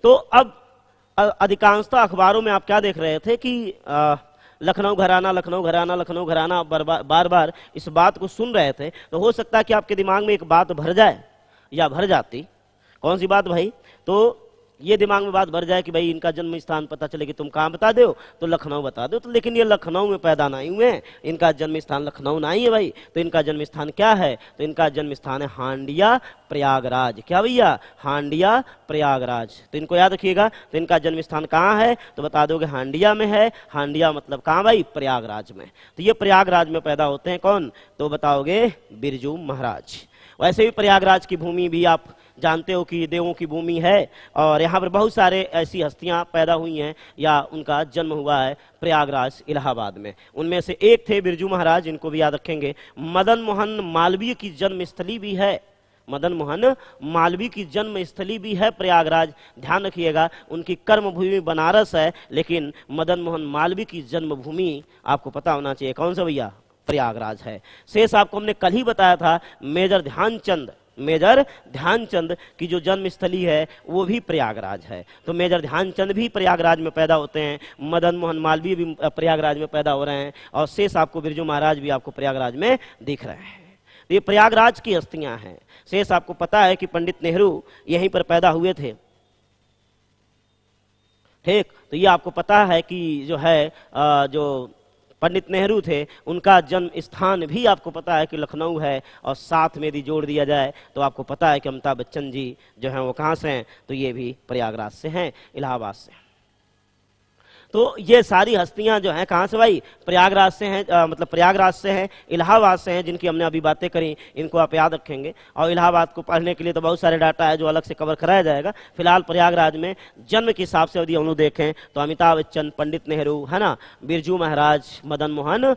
तो अब अधिकांशतः अखबारों में आप क्या देख रहे थे कि लखनऊ घराना, लखनऊ घराना, लखनऊ घराना, बार बार इस बात को सुन रहे थे। तो हो सकता है कि आपके दिमाग में एक बात भर जाए या भर जाती। कौन सी बात भाई? तो ये दिमाग में बात भर जाए कि भाई इनका जन्म स्थान पता चले कि तुम कहाँ बता दो, तो लखनऊ बता दो। तो लेकिन ये लखनऊ में पैदा नहीं हुए हैं, इनका जन्म स्थान लखनऊ नहीं है भाई। तो इनका जन्म स्थान क्या है? तो इनका जन्म स्थान है हांडिया प्रयागराज। क्या भैया? हांडिया प्रयागराज। तो इनको याद रखिएगा। तो इनका जन्म स्थान कहाँ है? तो बता दोगे हांडिया में है। हांडिया मतलब कहाँ भाई? प्रयागराज में। तो ये प्रयागराज में पैदा होते हैं कौन? तो बताओगे बिरजू महाराज। वैसे भी प्रयागराज की भूमि भी आप जानते हो कि देवों की भूमि है और यहाँ पर बहुत सारे ऐसी हस्तियां पैदा हुई हैं या उनका जन्म हुआ है प्रयागराज इलाहाबाद में। उनमें से एक थे बिरजू महाराज, इनको भी याद रखेंगे। मदन मोहन मालवीय की जन्मस्थली भी है, मदन मोहन मालवीय की जन्मस्थली भी है प्रयागराज। ध्यान रखिएगा, उनकी कर्मभूमि बनारस है, लेकिन मदन मोहन मालवीय की जन्मभूमि आपको पता होना चाहिए कौन सा भैया? प्रयागराज है। शेष आपको हमने कल ही बताया था, मेजर ध्यानचंद की जो जन्मस्थली है वो भी प्रयागराज है। तो मेजर ध्यानचंद भी प्रयागराज में पैदा होते हैं, मदन मोहन मालवीय भी प्रयागराज में पैदा हो रहे हैं और शेष आपको बिरजू महाराज भी आपको प्रयागराज में दिख रहे हैं। तो ये प्रयागराज की हस्तियां हैं। शेष आपको पता है कि पंडित नेहरू यहीं पर पैदा हुए थे, ठीक। तो ये आपको पता है कि जो है जो पंडित नेहरू थे उनका जन्म स्थान भी आपको पता है कि लखनऊ है। और साथ में यदि जोड़ दिया जाए तो आपको पता है कि अमिताभ बच्चन जी जो हैं वो कहाँ से हैं? तो ये भी प्रयागराज से हैं, इलाहाबाद से। तो ये सारी हस्तियां जो हैं कहाँ से भाई, प्रयागराज से हैं, मतलब प्रयागराज से हैं, इलाहाबाद से हैं, जिनकी हमने अभी बातें करी, इनको आप याद रखेंगे। और इलाहाबाद को पढ़ने के लिए तो बहुत सारे डाटा है जो अलग से कवर कराया जाएगा। फिलहाल प्रयागराज में जन्म के हिसाब से यदि हम लोग देखें तो अमिताभ बच्चन, पंडित नेहरू, है ना, बिरजू महाराज, मदन मोहन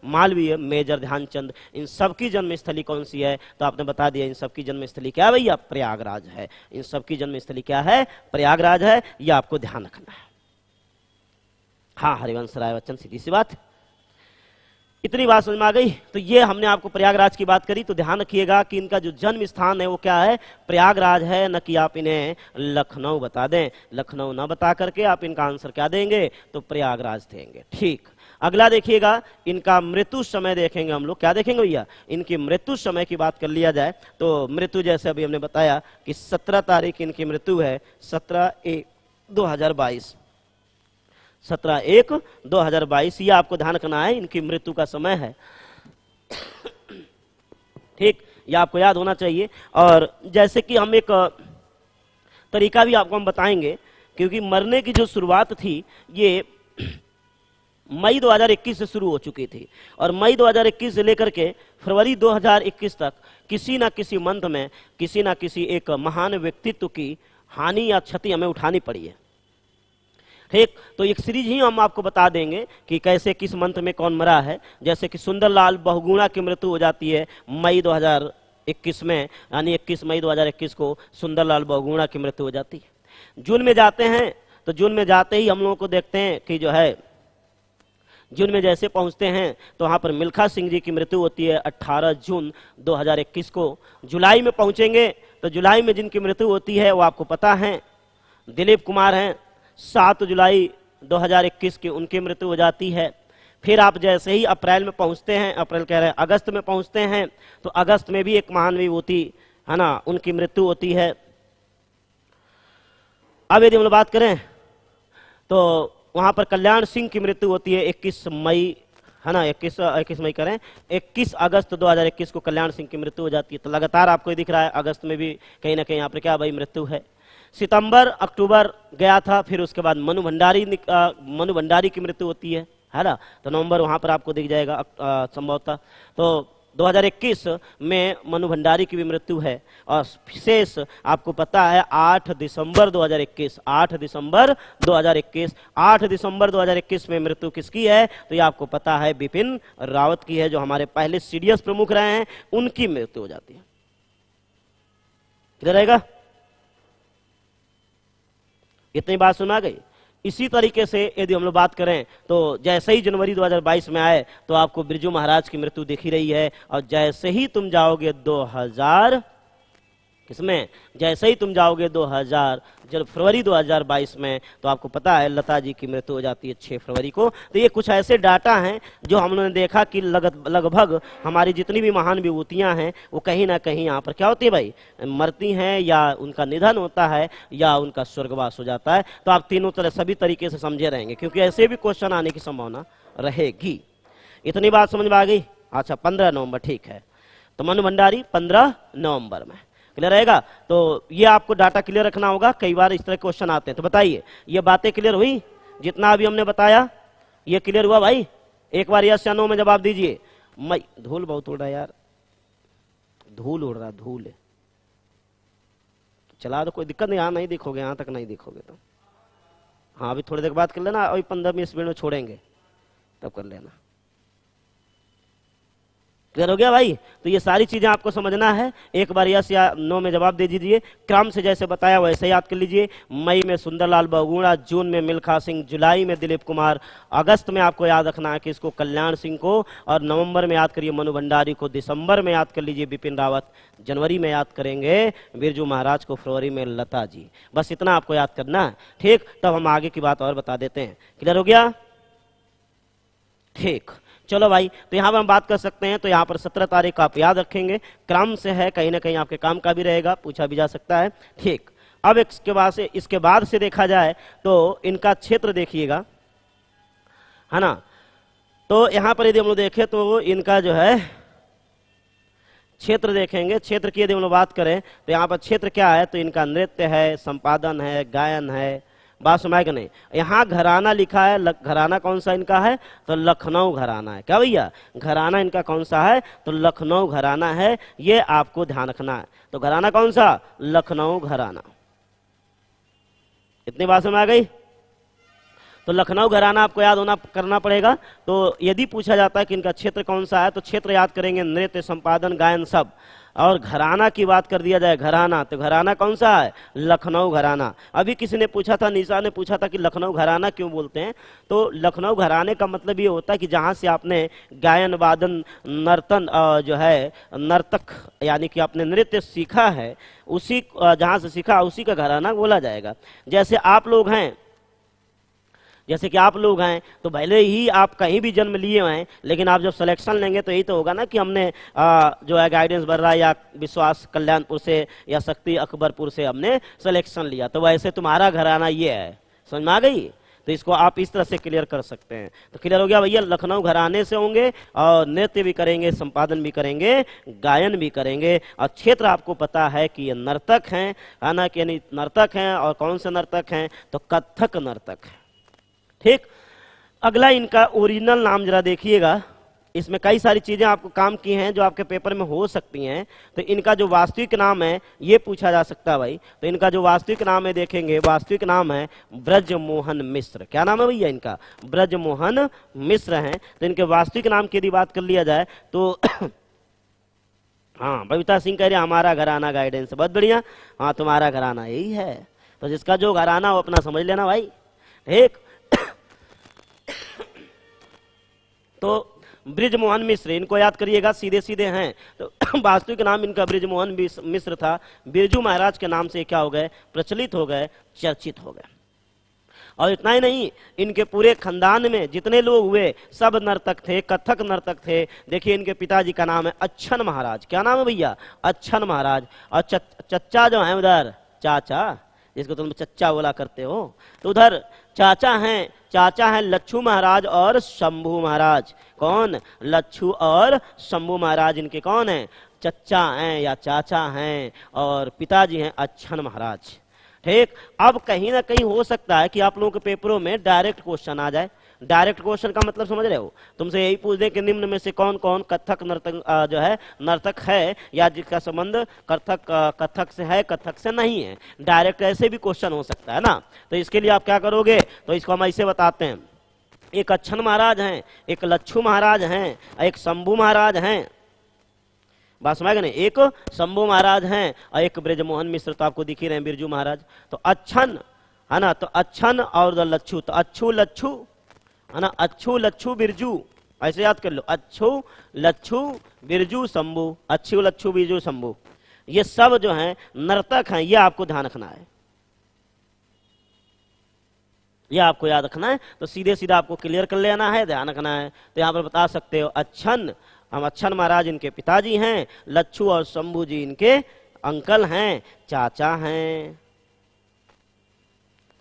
मालवीय, मेजर ध्यानचंद, इन सबकी जन्मस्थली कौन सी है, तो आपने बता दिया इन सबकी जन्मस्थली क्या है भैया, प्रयागराज है। इन सबकी जन्मस्थली क्या है, प्रयागराज है, ये आपको ध्यान रखना है। हाँ, हरिवंश राय बच्चन, सीधी सी बात। इतनी बात समझ में आ गई। तो ये हमने आपको प्रयागराज की बात करी, तो ध्यान रखिएगा कि इनका जो जन्म स्थान है वो क्या है, प्रयागराज है, न कि आप इन्हें लखनऊ बता दें। लखनऊ ना बता करके आप इनका आंसर क्या देंगे, तो प्रयागराज देंगे। ठीक, अगला देखिएगा, इनका मृत्यु समय देखेंगे हम लोग। क्या देखेंगे भैया, इनकी मृत्यु समय की बात कर लिया जाए तो मृत्यु जैसे अभी हमने बताया कि 17 तारीख इनकी मृत्यु है, 17/1/2022, 17/1/2022, ये आपको ध्यान रखना है, इनकी मृत्यु का समय है। ठीक, ये आपको याद होना चाहिए। और जैसे कि हम एक तरीका भी आपको हम बताएंगे, क्योंकि मरने की जो शुरुआत थी ये मई 2021 से शुरू हो चुकी थी, और मई 2021 से लेकर के फरवरी 2021 तक किसी ना किसी मंथ में किसी ना किसी एक महान व्यक्तित्व की हानि या क्षति हमें उठानी पड़ी है। ठीक, तो एक सीरीज ही हम आपको बता देंगे कि कैसे किस मंथ में कौन मरा है। जैसे कि सुंदरलाल बहुगुणा की मृत्यु हो जाती है मई 2021 में, यानी 21 मई 2021 को सुंदरलाल बहुगुणा की मृत्यु हो जाती है। जून में जाते हैं तो जून में जाते ही हम लोगों को देखते हैं कि जो है जून में जैसे पहुंचते हैं तो वहां पर मिल्खा सिंह जी की मृत्यु होती है 18 जून 2021 को। जुलाई में पहुंचेंगे तो जुलाई में जिनकी मृत्यु होती है वो आपको पता है, दिलीप कुमार हैं, 7 जुलाई 2021 की उनकी मृत्यु हो जाती है। फिर आप जैसे ही अप्रैल में पहुंचते हैं, अप्रैल कह रहे हैं, अगस्त में पहुंचते हैं तो अगस्त में भी एक महान विभूति है ना, उनकी मृत्यु होती है। अब यदि हम लोग बात करें तो वहां पर कल्याण सिंह की मृत्यु होती है 21 मई, है ना, 21 मई करें, 21 अगस्त 2021 को कल्याण सिंह की मृत्यु हो जाती है। तो लगातार आपको ये दिख रहा है अगस्त में भी कहीं ना कहीं यहाँ पर क्या भाई मृत्यु है। सितंबर अक्टूबर गया था, फिर उसके बाद मनु भंडारी की मृत्यु होती है ना, तो नवंबर वहां पर आपको दिख जाएगा संभवतः। तो 2021 में मनु भंडारी की भी मृत्यु है। और विशेष आपको पता है 8 दिसंबर 2021, 8 दिसंबर 2021, 8 दिसंबर 2021 में मृत्यु किसकी है, तो ये आपको पता है बिपिन रावत की है, जो हमारे पहले सीडीएस प्रमुख रहे हैं, उनकी मृत्यु हो जाती है। किधर रहेगा, इतनी बात सुना गई। इसी तरीके से यदि हम लोग बात करें तो जैसे ही जनवरी 2022 में आए तो आपको बिरजू महाराज की मृत्यु दिख ही रही है। और जैसे ही तुम जाओगे 2000 किसमें, जैसे ही तुम जाओगे 2000 जब फरवरी 2022 में तो आपको पता है लता जी की मृत्यु हो जाती है 6 फरवरी को। तो ये कुछ ऐसे डाटा हैं जो हम लोगों ने देखा कि लगभग हमारी जितनी भी महान विभूतियां हैं वो कहीं ना कहीं यहाँ पर क्या होती है भाई, मरती हैं, या उनका निधन होता है या उनका स्वर्गवास हो जाता है। तो आप तीनों तरह सभी तरीके से समझे रहेंगे, क्योंकि ऐसे भी क्वेश्चन आने की संभावना रहेगी। इतनी बात समझ में आ गई। अच्छा, 15 नवंबर, ठीक है, तो मनु भंडारी 15 नवंबर में, क्लियर रहेगा। तो ये आपको डाटा क्लियर रखना होगा, कई बार इस तरह क्वेश्चन आते हैं। तो बताइए ये बातें क्लियर हुई, जितना अभी हमने बताया ये क्लियर हुआ भाई? एक बार यस या नो में जवाब दीजिए। मई धूल बहुत उड़ रहा है यार, धूल उड़ रहा, धूल चला दो, कोई दिक्कत नहीं। यहाँ नहीं दिखोगे, यहाँ तक नहीं दिखोगे तो हाँ अभी थोड़ी देर बाद कर लेना, अभी 15-20 मिनट में छोड़ेंगे तब कर लेना। क्लियर हो गया भाई? तो ये सारी चीजें आपको समझना है। एक बार यस या नो में जवाब दे दीजिए। क्रम से जैसे बताया वैसे याद कर लीजिए। मई में सुंदरलाल बहुगुणा, जून में मिल्खा सिंह, जुलाई में दिलीप कुमार, अगस्त में आपको याद रखना है कि इसको कल्याण सिंह को, और नवंबर में याद करिए मनु भंडारी को, दिसंबर में याद कर लीजिए बिपिन रावत, जनवरी में याद करेंगे बिरजू महाराज को, फरवरी में लता जी। बस इतना आपको याद करना है, ठीक। तब हम आगे की बात और बता देते हैं। क्लियर हो गया? ठीक, चलो भाई। तो यहाँ पर हम बात कर सकते हैं। तो यहाँ पर 17 तारीख को आप याद रखेंगे, क्रम से है, कहीं ना कहीं आपके काम का भी रहेगा, पूछा भी जा सकता है, ठीक। अब इसके बाद से देखा जाए तो इनका क्षेत्र देखिएगा, है ना। तो यहाँ पर यदि हम लोग देखें तो इनका जो है क्षेत्र देखेंगे। क्षेत्र की यदि हम लोग बात करें तो यहाँ पर क्षेत्र क्या है, तो इनका नृत्य है, संपादन है, गायन है, बात सुनाए कि नहीं। यहाँ घराना लिखा है, घराना कौन सा इनका है, तो लखनऊ घराना है। क्या भैया, घराना इनका कौन सा है, तो लखनऊ घराना है, ये आपको ध्यान रखना है। तो घराना कौन सा, लखनऊ घराना। इतनी बात समझ आ गई। तो लखनऊ घराना आपको याद होना करना पड़ेगा। तो यदि पूछा जाता है कि इनका क्षेत्र कौन सा है, तो क्षेत्र याद करेंगे, नृत्य, संपादन, गायन सब। और घराना की बात कर दिया जाए, घराना, तो घराना कौन सा है, लखनऊ घराना। अभी किसी ने पूछा था, निशा ने पूछा था कि लखनऊ घराना क्यों बोलते हैं, तो लखनऊ घराने का मतलब ये होता है कि जहाँ से आपने गायन, वादन, नर्तन जो है नर्तक यानी कि आपने नृत्य सीखा है, उसी जहाँ से सीखा उसी का घराना बोला जाएगा। जैसे आप लोग हैं, जैसे कि आप लोग हैं, तो भले ही आप कहीं भी जन्म लिए हैं, लेकिन आप जब सिलेक्शन लेंगे तो यही तो होगा ना कि हमने जो है गाइडेंस बर्रा या विश्वास कल्याणपुर से या शक्ति अकबरपुर से हमने सिलेक्शन लिया, तो वैसे तुम्हारा घराना ये है। समझ में आ गई। तो इसको आप इस तरह से क्लियर कर सकते हैं। तो क्लियर हो गया भैया, लखनऊ घराने से होंगे और नृत्य भी करेंगे, संपादन भी करेंगे, गायन भी करेंगे। और क्षेत्र आपको पता है कि ये नर्तक हैं, है ना, कि यानी नर्तक हैं। और कौन से नर्तक हैं, तो कथक नर्तक है। ठीक। अगला इनका ओरिजिनल नाम जरा देखिएगा, इसमें कई सारी चीजें आपको काम की हैं जो आपके पेपर में हो सकती हैं। तो इनका जो वास्तविक नाम है ये पूछा जा सकता है भाई। तो इनका जो वास्तविक नाम है देखेंगे, वास्तविक नाम है ब्रजमोहन मिश्र। क्या नाम है भैया इनका, ब्रजमोहन मिश्र हैं। तो इनके वास्तविक नाम की यदि बात कर लिया जाए तो हाँ, बबीता सिंह कह रहे हमारा घराना गाइडेंस, बहुत बढ़िया। हाँ, तुम्हारा घराना यही है। तो जिसका जो घराना हो अपना समझ लेना भाई। ठीक। तो ब्रिजमोहन मिश्र, इनको याद करिएगा, सीधे सीधे हैं। तो वास्तविक नाम इनका ब्रिजमोहन मिश्र था। बिरजू महाराज के नाम से क्या हो गए, प्रचलित हो गए, चर्चित हो गए। और इतना ही नहीं, इनके पूरे खानदान में जितने लोग हुए सब नर्तक थे, कथक नर्तक थे। देखिए इनके पिताजी का नाम है अच्छन महाराज। क्या नाम है भैया, अच्छन महाराज। और चच्चा जो है उधर, चाचा जिसको तुम चच्चा बोला करते हो, तो उधर चाचा हैं लच्छू महाराज और शंभू महाराज। कौन, लच्छू और शंभू महाराज इनके कौन हैं, चच्चा हैं या चाचा हैं। और पिताजी हैं अच्छन महाराज। ठीक। अब कहीं ना कहीं हो सकता है कि आप लोगों के पेपरों में डायरेक्ट क्वेश्चन आ जाए। डायरेक्ट क्वेश्चन का मतलब समझ रहे हो, तुमसे यही पूछ दें कि निम्न में से कौन कौन कथक नर्तक जो है नर्तक है, या जिसका संबंध कथक से है, कथक से नहीं है। डायरेक्ट ऐसे भी क्वेश्चन हो सकता है ना। तो इसके लिए आप क्या करोगे, तो इसको हम ऐसे बताते हैं, एक अच्छन महाराज हैं, एक लच्छू महाराज हैं, एक शंभू महाराज हैं। बात समझ गए ना, एक शंभू महाराज हैं और एक ब्रजमोहन मिश्र, तो आपको दिख ही रहे हैं बिरजू महाराज। तो अच्छन है ना, तो अच्छन और लच्छू, तो अच्छू लच्छू है ना, अच्छू लच्छू बिरजू, ऐसे याद कर लो, अच्छू लच्छू बिरजू शंभू, अच्छू लच्छू बिरजू शंभू, ये सब जो हैं नर्तक हैं। ये आपको ध्यान रखना है, ये आपको याद रखना है। तो सीधे सीधा आपको क्लियर कर लेना है, ध्यान रखना है। तो यहाँ पर बता सकते हो अच्छन, हम अच्छन महाराज इनके पिताजी हैं, लच्छू और शंभू जी इनके अंकल हैं, चाचा हैं।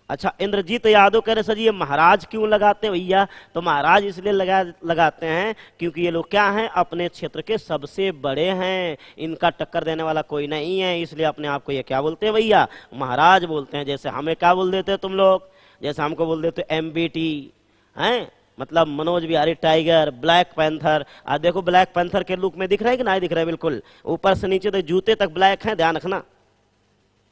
अच्छा, इंद्रजीत यादव कह रहे सर ये महाराज क्यों लगाते हैं भैया, तो महाराज इसलिए लगाते हैं क्योंकि ये लोग क्या हैं, अपने क्षेत्र के सबसे बड़े हैं, इनका टक्कर देने वाला कोई नहीं है, इसलिए अपने आप को ये क्या बोलते हैं भैया, महाराज बोलते हैं। जैसे हमें क्या बोल देते तुम लोग, जैसे हमको बोल देते MBT हैं, मतलब Manoj Bihari tiger, black panther. आज देखो ब्लैक पैंथर के लुक में दिख रहा है कि नहीं दिख रहा है, बिल्कुल ऊपर से नीचे तो जूते तक ब्लैक हैं, ध्यान रखना।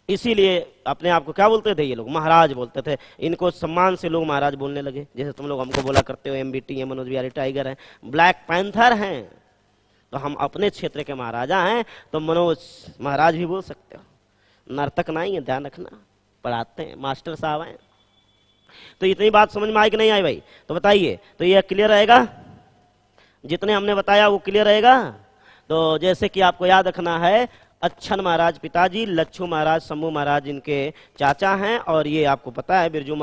इसीलिए अपने आप को क्या बोलते थे ये लोग, महाराज बोलते थे। इनको सम्मान से लोग महाराज बोलने लगे, जैसे तुम लोग हमको बोला करते हो MBT है, मनोज बिहारी टाइगर है, ब्लैक पैंथर हैं, तो हम अपने क्षेत्र के महाराजा हैं, तो मनोज महाराज भी बोल सकते हो। नर्तक नहीं है, ध्यान रखना, पढ़ाते हैं, मास्टर साहब हैं। तो इतनी बात समझ में आई कि नहीं आई भाई, तो बताइए। तो ये क्लियर रहेगा, जितने हमने बताया वो क्लियर रहेगा। तो जैसे कि आपको याद रखना है, अच्छन महाराज पिताजी, लच्छू महाराज शंभू महाराज इनके चाचा हैं, और ये आपको पता है बिरजू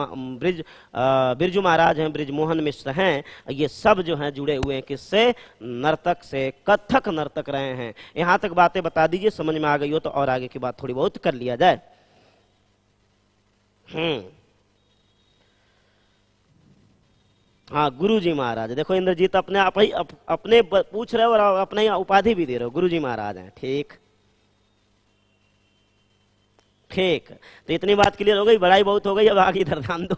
महाराज हैं, ब्रिजमोहन मिश्र हैं। ये सब जो हैं जुड़े हुए हैं किससे, नर्तक से, कथक नर्तक रहे हैं। यहां तक बातें बता दीजिए, समझ में आ गई हो तो और आगे की बात थोड़ी बहुत कर लिया जाए। हाँ, गुरुजी महाराज, देखो इंद्रजीत अपने आप ही अपने पूछ रहे हो और अपने उपाधि भी दे रहे हो, गुरुजी महाराज हैं। ठीक, ठीक, तो इतनी बात क्लियर हो गई, बड़ाई बहुत हो गई, अब आगे इधर ध्यान दो।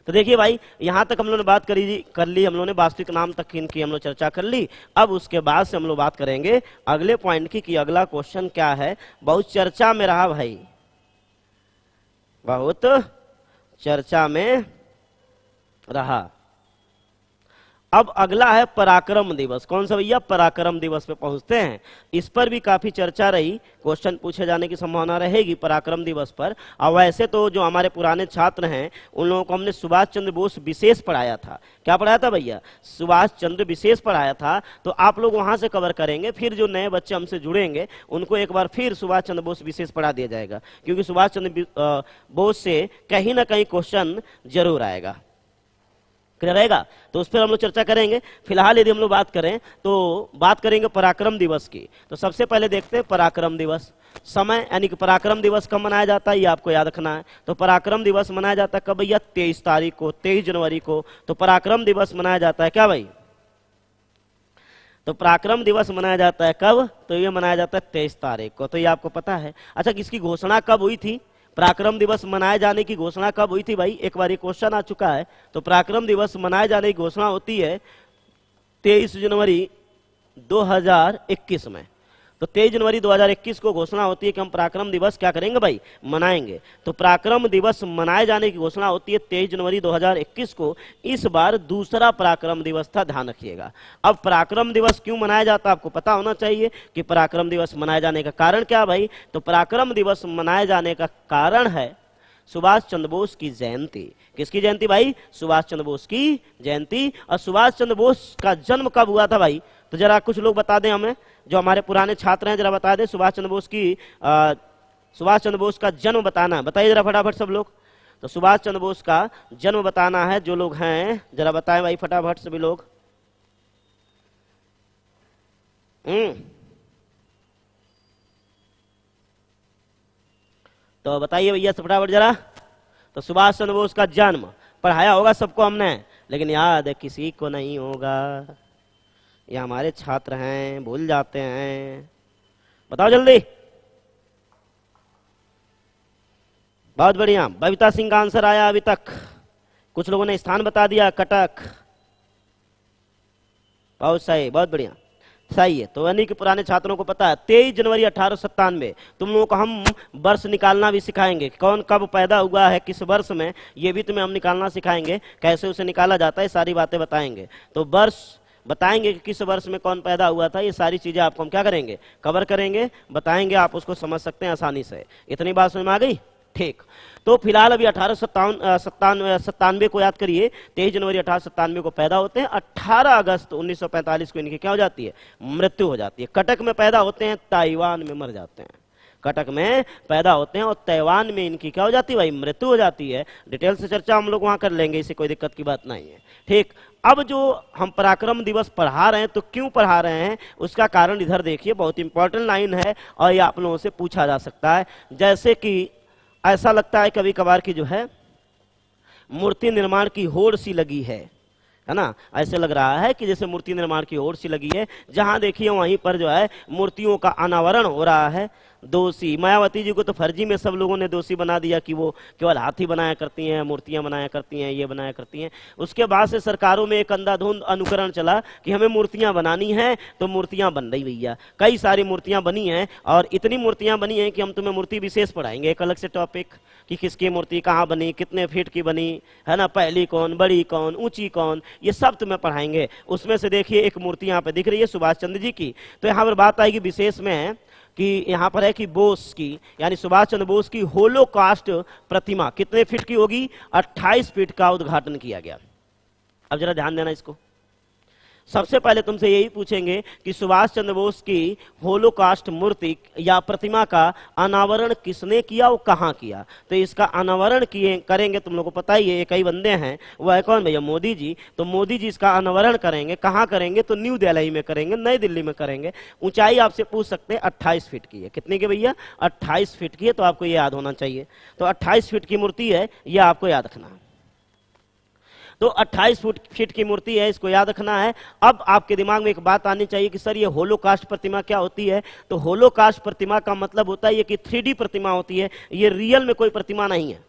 तो देखिए भाई, यहां तक हम लोगों ने बात कर ली, हम लोगों ने वास्तविक नाम तक इनकी हम लोग चर्चा कर ली। अब उसके बाद से हम लोग बात करेंगे अगले पॉइंट की कि अगला क्वेश्चन क्या है। बहुत चर्चा में रहा भाई, बहुत चर्चा में रहा। अब अगला है पराक्रम दिवस। कौन सा भैया? पराक्रम दिवस पे पहुंचते हैं। इस पर भी काफी चर्चा रही, क्वेश्चन पूछे जाने की संभावना रहेगी पराक्रम दिवस पर। और वैसे तो जो हमारे पुराने छात्र हैं उन लोगों को हमने सुभाष चंद्र बोस विशेष पढ़ाया था। क्या पढ़ाया था भैया? सुभाष चंद्र विशेष पढ़ाया था। तो आप लोग वहां से कवर करेंगे, फिर जो नए बच्चे हमसे जुड़ेंगे उनको एक बार फिर सुभाष चंद्र बोस विशेष पढ़ा दिया जाएगा, क्योंकि सुभाष चंद्र बोस से कहीं ना कहीं क्वेश्चन जरूर आएगा। क्लियर रहेगा? तो उस पर हम लोग चर्चा करेंगे। फिलहाल यदि हम लोग बात करें तो बात करेंगे पराक्रम दिवस की। तो सबसे पहले देखते हैं पराक्रम दिवस। समय यानी कि पराक्रम दिवस कब मनाया जाता है ये आपको याद रखना है। तो पराक्रम दिवस मनाया जाता है कब भैया? 23 तारीख को, 23 जनवरी को। तो पराक्रम दिवस मनाया जाता है क्या भाई? तो पराक्रम दिवस मनाया जाता है कब? तो ये मनाया जाता है 23 तारीख को। तो ये आपको पता है। अच्छा, किसकी घोषणा कब हुई थी? पराक्रम दिवस मनाए जाने की घोषणा कब हुई थी भाई? एक बार ये क्वेश्चन आ चुका है। तो पराक्रम दिवस मनाए जाने की घोषणा होती है 23 जनवरी 2021 में। तो 23 जनवरी 2021 को घोषणा होती है कि हम पराक्रम दिवस क्या करेंगे भाई? मनाएंगे। तो पराक्रम दिवस मनाए जाने की घोषणा होती है 23 जनवरी 2021 को। इस बार दूसरा पराक्रम दिवस था, ध्यान रखिएगा। अब पराक्रम दिवस क्यों मनाया जाता है आपको पता होना चाहिए कि पराक्रम दिवस मनाए जाने का कारण क्या भाई? तो पराक्रम दिवस मनाए जाने का कारण है सुभाष चंद्र बोस की जयंती। किसकी जयंती भाई? सुभाष चंद्र बोस की जयंती। और सुभाष चंद्र बोस का जन्म कब हुआ था भाई? तो जरा कुछ लोग बता दें हमें, जो हमारे पुराने छात्र हैं, जरा बता दें सुभाष चंद्र बोस का जन्म बताना। बताइए जरा फटाफट सब लोग। तो सुभाष चंद्र बोस का जन्म बताना है, जो लोग हैं जरा बताएं भाई फटाफट सभी लोग। तो बताइए भैया फटाफट जरा। तो सुभाष चंद्र बोस का जन्म पढ़ाया होगा सबको हमने, लेकिन याद है किसी को नहीं होगा। ये हमारे छात्र हैं, भूल जाते हैं। बताओ जल्दी। बहुत बढ़िया, बबीता सिंह का आंसर आया अभी तक। कुछ लोगों ने स्थान बता दिया, कटक। बहुत सही, बहुत बढ़िया, सही है। तो यानी कि पुराने छात्रों को पता है 23 जनवरी 1897। तुम लोगों को हम वर्ष निकालना भी सिखाएंगे, कौन कब पैदा हुआ है किस वर्ष में, ये भी तुम्हें हम निकालना सिखाएंगे, कैसे उसे निकाला जाता है, सारी बातें बताएंगे। तो वर्ष बताएंगे कि किस वर्ष में कौन पैदा हुआ था, ये सारी चीजें आपको हम क्या करेंगे? कवर करेंगे, बताएंगे, आप उसको समझ सकते हैं आसानी से। इतनी बात समझ में आ गई? ठीक। तो फिलहाल अभी 1897 को याद करिए। 23 जनवरी 1897 को पैदा होते हैं। 18 अगस्त 1945 को इनकी क्या हो जाती है? मृत्यु हो जाती है। कटक में पैदा होते हैं, ताइवान में मर जाते हैं। कटक में पैदा होते हैं और ताइवान में इनकी क्या हो जाती है भाई? मृत्यु हो जाती है। डिटेल से चर्चा हम लोग वहां कर लेंगे, इसे कोई दिक्कत की बात नहीं है। ठीक। अब जो हम पराक्रम दिवस पढ़ा रहे हैं, तो क्यों पढ़ा रहे हैं उसका कारण इधर देखिए, बहुत इंपॉर्टेंट लाइन है और ये आप लोगों से पूछा जा सकता है। जैसे कि ऐसा लगता है कभी कभार की जो है मूर्ति निर्माण की होड़ सी लगी है ना? ऐसे लग रहा है कि जैसे मूर्ति निर्माण की होड़ सी लगी है। जहां देखिए वहीं पर जो है मूर्तियों का अनावरण हो रहा है। दोषी मायावती जी को तो फर्जी में सब लोगों ने दोषी बना दिया कि वो केवल हाथी बनाया करती हैं, मूर्तियां बनाया करती हैं, ये बनाया करती हैं। उसके बाद से सरकारों में एक अंधाधुंध अनुकरण चला कि हमें मूर्तियां बनानी हैं, तो मूर्तियां बन रही भैया। कई सारी मूर्तियां बनी हैं और इतनी मूर्तियां बनी हैं कि हम तुम्हें मूर्ति विशेष पढ़ाएंगे, एक अलग से टॉपिक, कि किसकी मूर्ति कहाँ बनी, कितने फीट की बनी है ना, पहली कौन, बड़ी कौन, ऊंची कौन, ये सब तुम्हें पढ़ाएंगे। उसमें से देखिए एक मूर्ति यहाँ पे दिख रही है सुभाष चंद्र जी की। तो यहाँ पर बात आएगी विशेष में कि यहाँ पर है कि बोस की यानी सुभाष चंद्र बोस की होलोकास्ट प्रतिमा कितने फीट की होगी? 28 फीट का उद्घाटन किया गया। अब जरा ध्यान देना इसको। सबसे पहले तुमसे यही पूछेंगे कि सुभाष चंद्र बोस की होलोकास्ट मूर्ति या प्रतिमा का अनावरण किसने किया और कहाँ किया? तो इसका अनावरण किए करेंगे, तुम लोगों को पता ही है, कई बंदे हैं, वो है कौन भैया? मोदी जी। तो मोदी जी इसका अनावरण करेंगे। कहाँ करेंगे? तो न्यू दिल्ली में करेंगे, नई दिल्ली में करेंगे। ऊंचाई आपसे पूछ सकते हैं 28 फीट की है। कितने की भैया? 28 फीट की है। तो आपको ये याद होना चाहिए। तो 28 फीट की मूर्ति है, ये आपको याद रखना है। तो 28 फीट की मूर्ति है, इसको याद रखना है। अब आपके दिमाग में एक बात आनी चाहिए कि सर ये होलोकास्ट प्रतिमा क्या होती है। तो होलोकास्ट प्रतिमा का मतलब होता है ये कि 3D प्रतिमा होती है, ये रियल में कोई प्रतिमा नहीं है।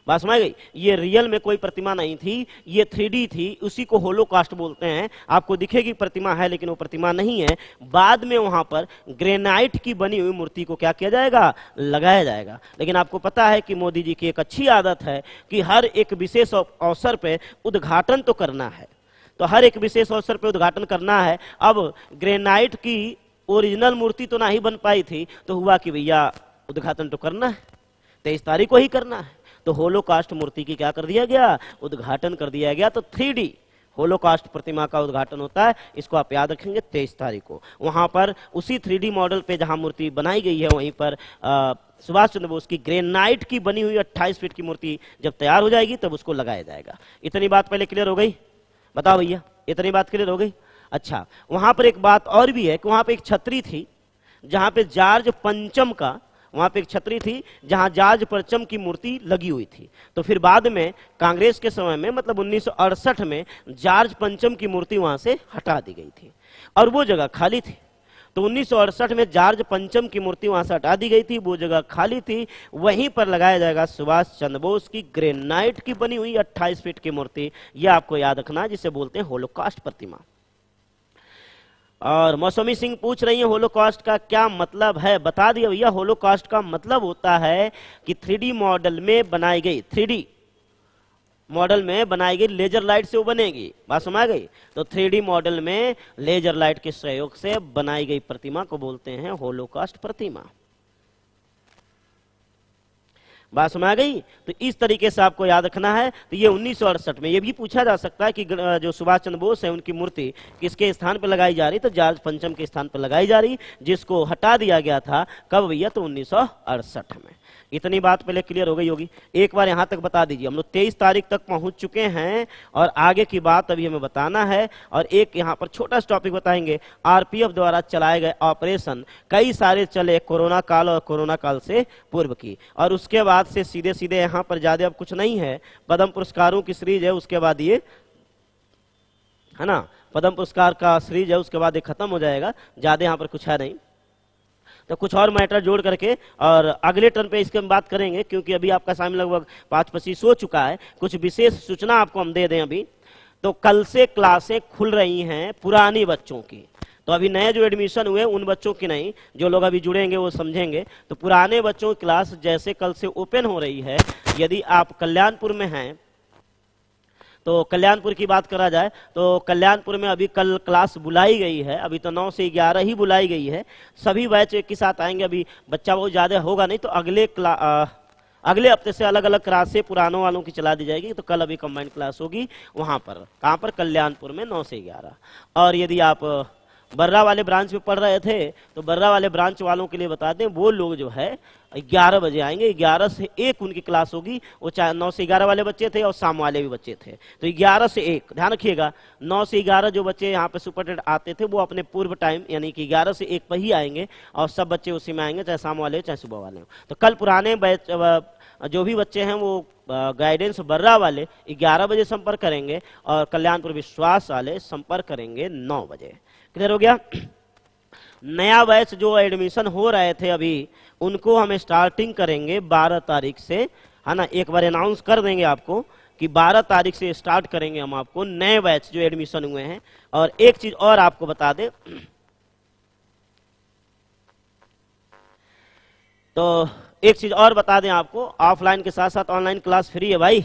बात समझ गई? ये रियल में कोई प्रतिमा नहीं थी, ये 3D थी, उसी को होलोकास्ट बोलते हैं। आपको दिखेगी प्रतिमा है लेकिन वो प्रतिमा नहीं है। बाद में वहां पर ग्रेनाइट की बनी हुई मूर्ति को क्या किया जाएगा? लगाया जाएगा। लेकिन आपको पता है कि मोदी जी की एक अच्छी आदत है कि हर एक विशेष अवसर पे उद्घाटन तो करना है, तो हर एक विशेष अवसर पे उद्घाटन करना है। अब ग्रेनाइट की ओरिजिनल मूर्ति तो नहीं बन पाई थी, तो हुआ कि भैया उद्घाटन तो करना है, 23 तारीख को ही करना है। तो होलोकास्ट मूर्ति की क्या कर दिया गया? उद्घाटन कर दिया गया। तो 3D होलोकास्ट प्रतिमा का उद्घाटन होता है, इसको आप याद रखेंगे 23 तारीख को। वहां पर उसी 3D मॉडल पे जहां मूर्ति बनाई गई है वहीं पर सुभाष चंद्र बोस की ग्रेनाइट की बनी हुई 28 फीट की मूर्ति जब तैयार हो जाएगी तब उसको लगाया जाएगा। इतनी बात पहले क्लियर हो गई? बताओ भैया, इतनी बात क्लियर हो गई? अच्छा, वहां पर एक बात और भी है कि वहां पर एक छतरी थी जहां पे जॉर्ज पंचम का, वहां पे एक छतरी थी जहां जॉर्ज पंचम की मूर्ति लगी हुई थी। तो फिर बाद में कांग्रेस के समय में मतलब 1968 में जॉर्ज पंचम की मूर्ति वहां से हटा दी गई थी और वो जगह खाली थी। तो 1968 में जॉर्ज पंचम की मूर्ति वहां से हटा दी गई थी, वो जगह खाली थी, वहीं पर लगाया जाएगा सुभाष चंद्र बोस की ग्रेनाइट की बनी हुई 28 फीट की मूर्ति। यह आपको याद रखना, जिसे बोलते हैं होलोकास्ट प्रतिमा। और मौसमी सिंह पूछ रही है होलोकास्ट का क्या मतलब है? बता दिया भैया, होलोकास्ट का मतलब होता है कि 3D मॉडल में बनाई गई, 3D मॉडल में बनाई गई लेजर लाइट से वो बनेगी। बात समझ गई? तो 3D मॉडल में लेजर लाइट के सहयोग से बनाई गई प्रतिमा को बोलते हैं होलोकास्ट प्रतिमा। बात समझ आ गई? तो इस तरीके से आपको याद रखना है। तो ये 1968 में ये भी पूछा जा सकता है कि जो सुभाष चंद्र बोस है उनकी मूर्ति किसके स्थान पर लगाई जा रही? तो जॉर्ज पंचम के स्थान पर लगाई जा रही, जिसको हटा दिया गया था। कब भैया? तो 1968 में। इतनी बात पहले क्लियर हो गई होगी। एक बार यहां तक बता दीजिए, हम लोग 23 तारीख तक पहुंच चुके हैं और आगे की बात अभी हमें बताना है। और एक यहां पर छोटा सा टॉपिक बताएंगे, आरपीएफ द्वारा चलाए गए ऑपरेशन कई सारे चले कोरोना काल और कोरोना काल से पूर्व की, और उसके बाद से सीधे सीधे यहां पर ज्यादा अब कुछ नहीं है, पद्म पुरस्कारों की सीरीज है, उसके बाद ये है ना, पद्म पुरस्कार का सीरीज है, उसके बाद ये खत्म हो जाएगा, ज्यादा यहाँ पर कुछ है नहीं। तो कुछ और मैटर जोड़ करके और अगले टर्न पे इसके हम बात करेंगे, क्योंकि अभी आपका समय लगभग 5:25 हो चुका है। कुछ विशेष सूचना आपको हम दे दें अभी। तो कल से क्लासें खुल रही हैं पुरानी बच्चों की, तो अभी नए जो एडमिशन हुए उन बच्चों की नहीं, जो लोग अभी जुड़ेंगे वो समझेंगे। तो पुराने बच्चों की क्लास जैसे कल से ओपन हो रही है, यदि आप कल्याणपुर में हैं तो कल्याणपुर की बात करा जाए तो कल्याणपुर में अभी कल क्लास बुलाई गई है, अभी तो 9 से 11 ही बुलाई गई है। सभी बैच एक ही साथ आएंगे, अभी बच्चा बहुत ज्यादा होगा नहीं, तो अगले हफ्ते से अलग अलग क्लासें पुरानों वालों की चला दी जाएगी। तो कल अभी कंबाइंड क्लास होगी वहां पर, कहां पर? कल्याणपुर में 9 से 11। और यदि आप बर्रा वाले ब्रांच में पढ़ रहे थे तो बर्रा वाले ब्रांच वालों के लिए बता दें, वो लोग जो है 11 बजे आएंगे, 11 से 1 उनकी क्लास होगी। वो चाहे 9 से 11 वाले बच्चे थे और शाम वाले भी बच्चे थे, तो 11 से 1 ध्यान रखिएगा। 9 से 11 जो बच्चे यहाँ पे सुपरटेंडेंट आते थे वो अपने पूर्व टाइम यानी कि 11 से 1 पर ही आएंगे, और सब बच्चे उसी में आएंगे, चाहे शाम वाले हो चाहे सुबह वाले हो। तो कल पुराने बैच जो भी बच्चे हैं वो गाइडेंस बर्रा वाले 11 बजे संपर्क करेंगे और कल्याणपुर विश्वास वाले संपर्क करेंगे 9 बजे। क्लियर हो गया? नया बैच जो एडमिशन हो रहे थे अभी, उनको हम स्टार्टिंग करेंगे 12 तारीख से, है ना। एक बार अनाउंस कर देंगे आपको कि 12 तारीख से स्टार्ट करेंगे हम आपको नए बैच जो एडमिशन हुए हैं। और एक चीज और आपको बता दें, तो एक चीज और बता दें आपको, ऑफलाइन के साथ साथ ऑनलाइन क्लास फ्री है भाई।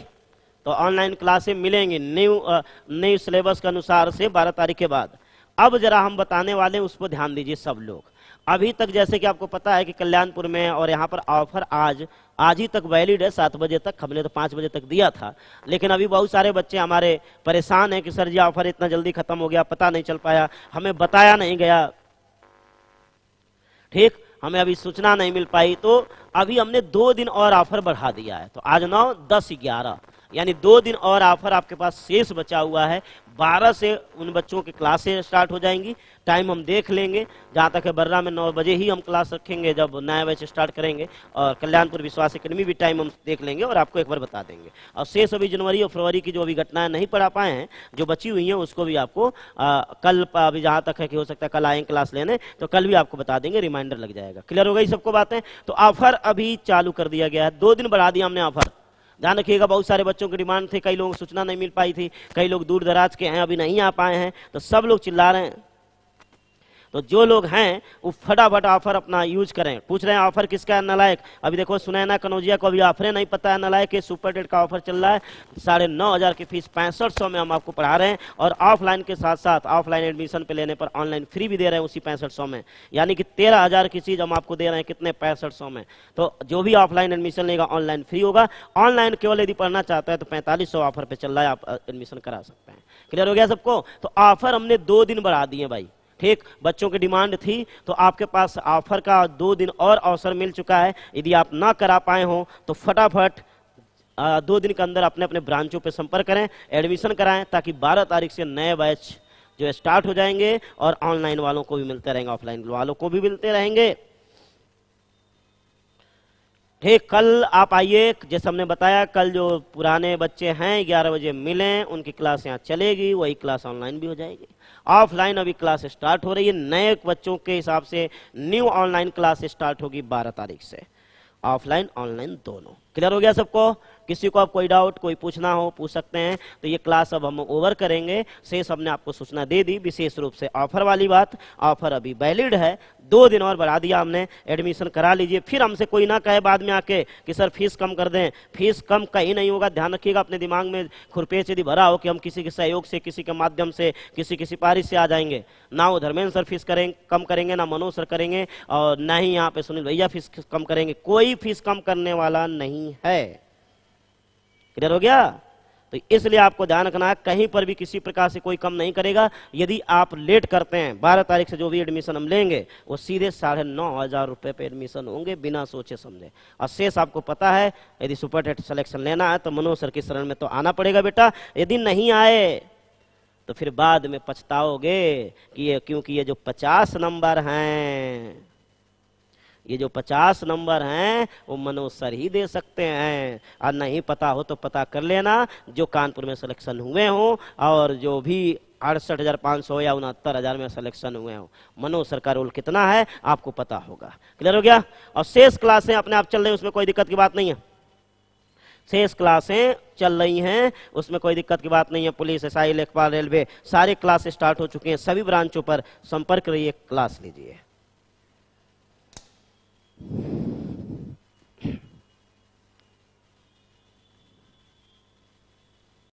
तो ऑनलाइन क्लासें मिलेंगी न्यू सिलेबस के अनुसार से 12 तारीख के बाद। अब जरा हम बताने वाले हैं, उस पर ध्यान दीजिए सब लोग। अभी तक जैसे कि आपको पता है कि कल्याणपुर में और यहाँ पर ऑफर आज ही तक वैलिड है, 7 बजे तक, हमने तो 5 बजे तक दिया था। लेकिन अभी बहुत सारे बच्चे हमारे परेशान हैं कि सर जी ऑफर इतना जल्दी खत्म हो गया, पता नहीं चल पाया, हमें बताया नहीं गया, ठीक, हमें अभी सूचना नहीं मिल पाई। तो अभी हमने 2 दिन और ऑफर बढ़ा दिया है। तो आज 9, 10, 11 यानी 2 दिन और ऑफर आपके पास शेष बचा हुआ है। 12 से उन बच्चों की क्लासें स्टार्ट हो जाएंगी। टाइम हम देख लेंगे, जहाँ तक है बर्रा में 9 बजे ही हम क्लास रखेंगे जब नया बैच स्टार्ट करेंगे, और कल्याणपुर विश्वास एकेडमी भी टाइम हम देख लेंगे और आपको एक बार बता देंगे। और शेष अभी जनवरी और फरवरी की जो अभी घटनाएं नहीं पढ़ा पाए हैं, जो बची हुई हैं, उसको भी आपको कल, अभी जहाँ तक है कि हो सकता है कल आएंगे क्लास लेने, तो कल भी आपको बता देंगे, रिमाइंडर लग जाएगा। क्लियर हो गई सबको बातें? तो ऑफर अभी चालू कर दिया गया है, 2 दिन बढ़ा दिया हमने ऑफर। ध्यान रखिएगा, बहुत सारे बच्चों की डिमांड थे, कई लोगों को सूचना नहीं मिल पाई थी, कई लोग दूर दराज के हैं अभी नहीं आ पाए हैं, तो सब लोग चिल्ला रहे हैं। तो जो लोग हैं वो फटाफट ऑफर अपना यूज करें। पूछ रहे हैं ऑफर किसका है नालायक? अभी देखो सुनैना कनौजिया को अभी ऑफर नहीं पता है नालायक के, सुपर टेट का ऑफर चल रहा है, 9,500 की फीस 6500 में हम आपको पढ़ा रहे हैं, और ऑफलाइन के साथ साथ ऑफलाइन एडमिशन पे लेने पर ऑनलाइन फ्री भी दे रहे हैं उसी 6500 में, यानी कि 13,000 की चीज हम आपको दे रहे हैं कितने? 6500 में। तो जो भी ऑफलाइन एडमिशन लेगा ऑनलाइन फ्री होगा, ऑनलाइन केवल यदि पढ़ना चाहता है तो 4500 ऑफर पे चल रहा है, आप एडमिशन करा सकते हैं। क्लियर हो गया सबको? तो ऑफर हमने 2 दिन बढ़ा दिए भाई, ठीक, बच्चों की डिमांड थी, तो आपके पास ऑफर का 2 दिन और अवसर मिल चुका है। यदि आप ना करा पाए हो तो फटाफट 2 दिन के अंदर अपने अपने ब्रांचों पे संपर्क करें, एडमिशन कराएं, ताकि 12 तारीख से नए बैच जो स्टार्ट हो जाएंगे, और ऑनलाइन वालों को भी मिलते रहेंगे, ऑफलाइन वालों को भी मिलते रहेंगे। ठीक, कल आप आइए, जैसे हमने बताया, कल जो पुराने बच्चे हैं 11 बजे मिलें, उनकी क्लास यहाँ चलेगी, वही क्लास ऑनलाइन भी हो जाएगी। ऑफलाइन अभी क्लास स्टार्ट हो रही है, नए बच्चों के हिसाब से न्यू ऑनलाइन क्लास स्टार्ट होगी 12 तारीख से, ऑफलाइन ऑनलाइन दोनों। क्लियर हो गया सबको? किसी को अब कोई डाउट, कोई पूछना हो पूछ सकते हैं। तो ये क्लास अब हम ओवर करेंगे, शेष हमने आपको सूचना दे दी, विशेष रूप से ऑफर वाली बात। ऑफर अभी वैलिड है, 2 दिन और बढ़ा दिया हमने, एडमिशन करा लीजिए। फिर हमसे कोई ना कहे बाद में आके कि सर फीस कम कर दें, फीस कम कहीं नहीं होगा। ध्यान रखिएगा, अपने दिमाग में खुरपेच यदि भरा हो कि हम किसी के सहयोग से, किसी के माध्यम से, किसी की सिफारिश से आ जाएंगे, ना वो धर्मेंद्र सर फीस कम करेंगे, ना मनोज सर करेंगे, और ना ही यहाँ पे सुनील भैया फीस कम करेंगे। कोई फीस कम करने वाला नहीं है। क्लियर हो गया? तो इसलिए आपको ध्यान रखना है, कहीं पर भी किसी प्रकार से कोई कम नहीं करेगा। यदि आप लेट करते हैं, 12 तारीख से जो भी एडमिशन हम लेंगे वो सीधे 9,500 रुपए पे एडमिशन होंगे, बिना सोचे समझे। और शेष आपको पता है, यदि सुपर टेट सिलेक्शन लेना है तो मनोज सर की शरण में तो आना पड़ेगा बेटा। यदि नहीं आए तो फिर बाद में पछताओगे कि क्योंकि ये जो 50 नंबर हैं, ये जो 50 नंबर हैं वो मनोज सर ही दे सकते हैं। और नहीं पता हो तो पता कर लेना, जो कानपुर में सिलेक्शन हुए हो और जो भी 68,500 या 69,000 में सिलेक्शन हुए हो, मनोज सर का रोल कितना है आपको पता होगा। क्लियर हो गया? और शेष क्लासें अपने आप चल रही हैं, उसमें कोई दिक्कत की बात नहीं है। शेष क्लासें चल रही हैं, उसमें कोई दिक्कत की बात नहीं है। पुलिस, SI, लेखपाल, रेलवे, सारे क्लास स्टार्ट हो चुके हैं। सभी ब्रांचों पर संपर्क रहिए, क्लास लीजिए।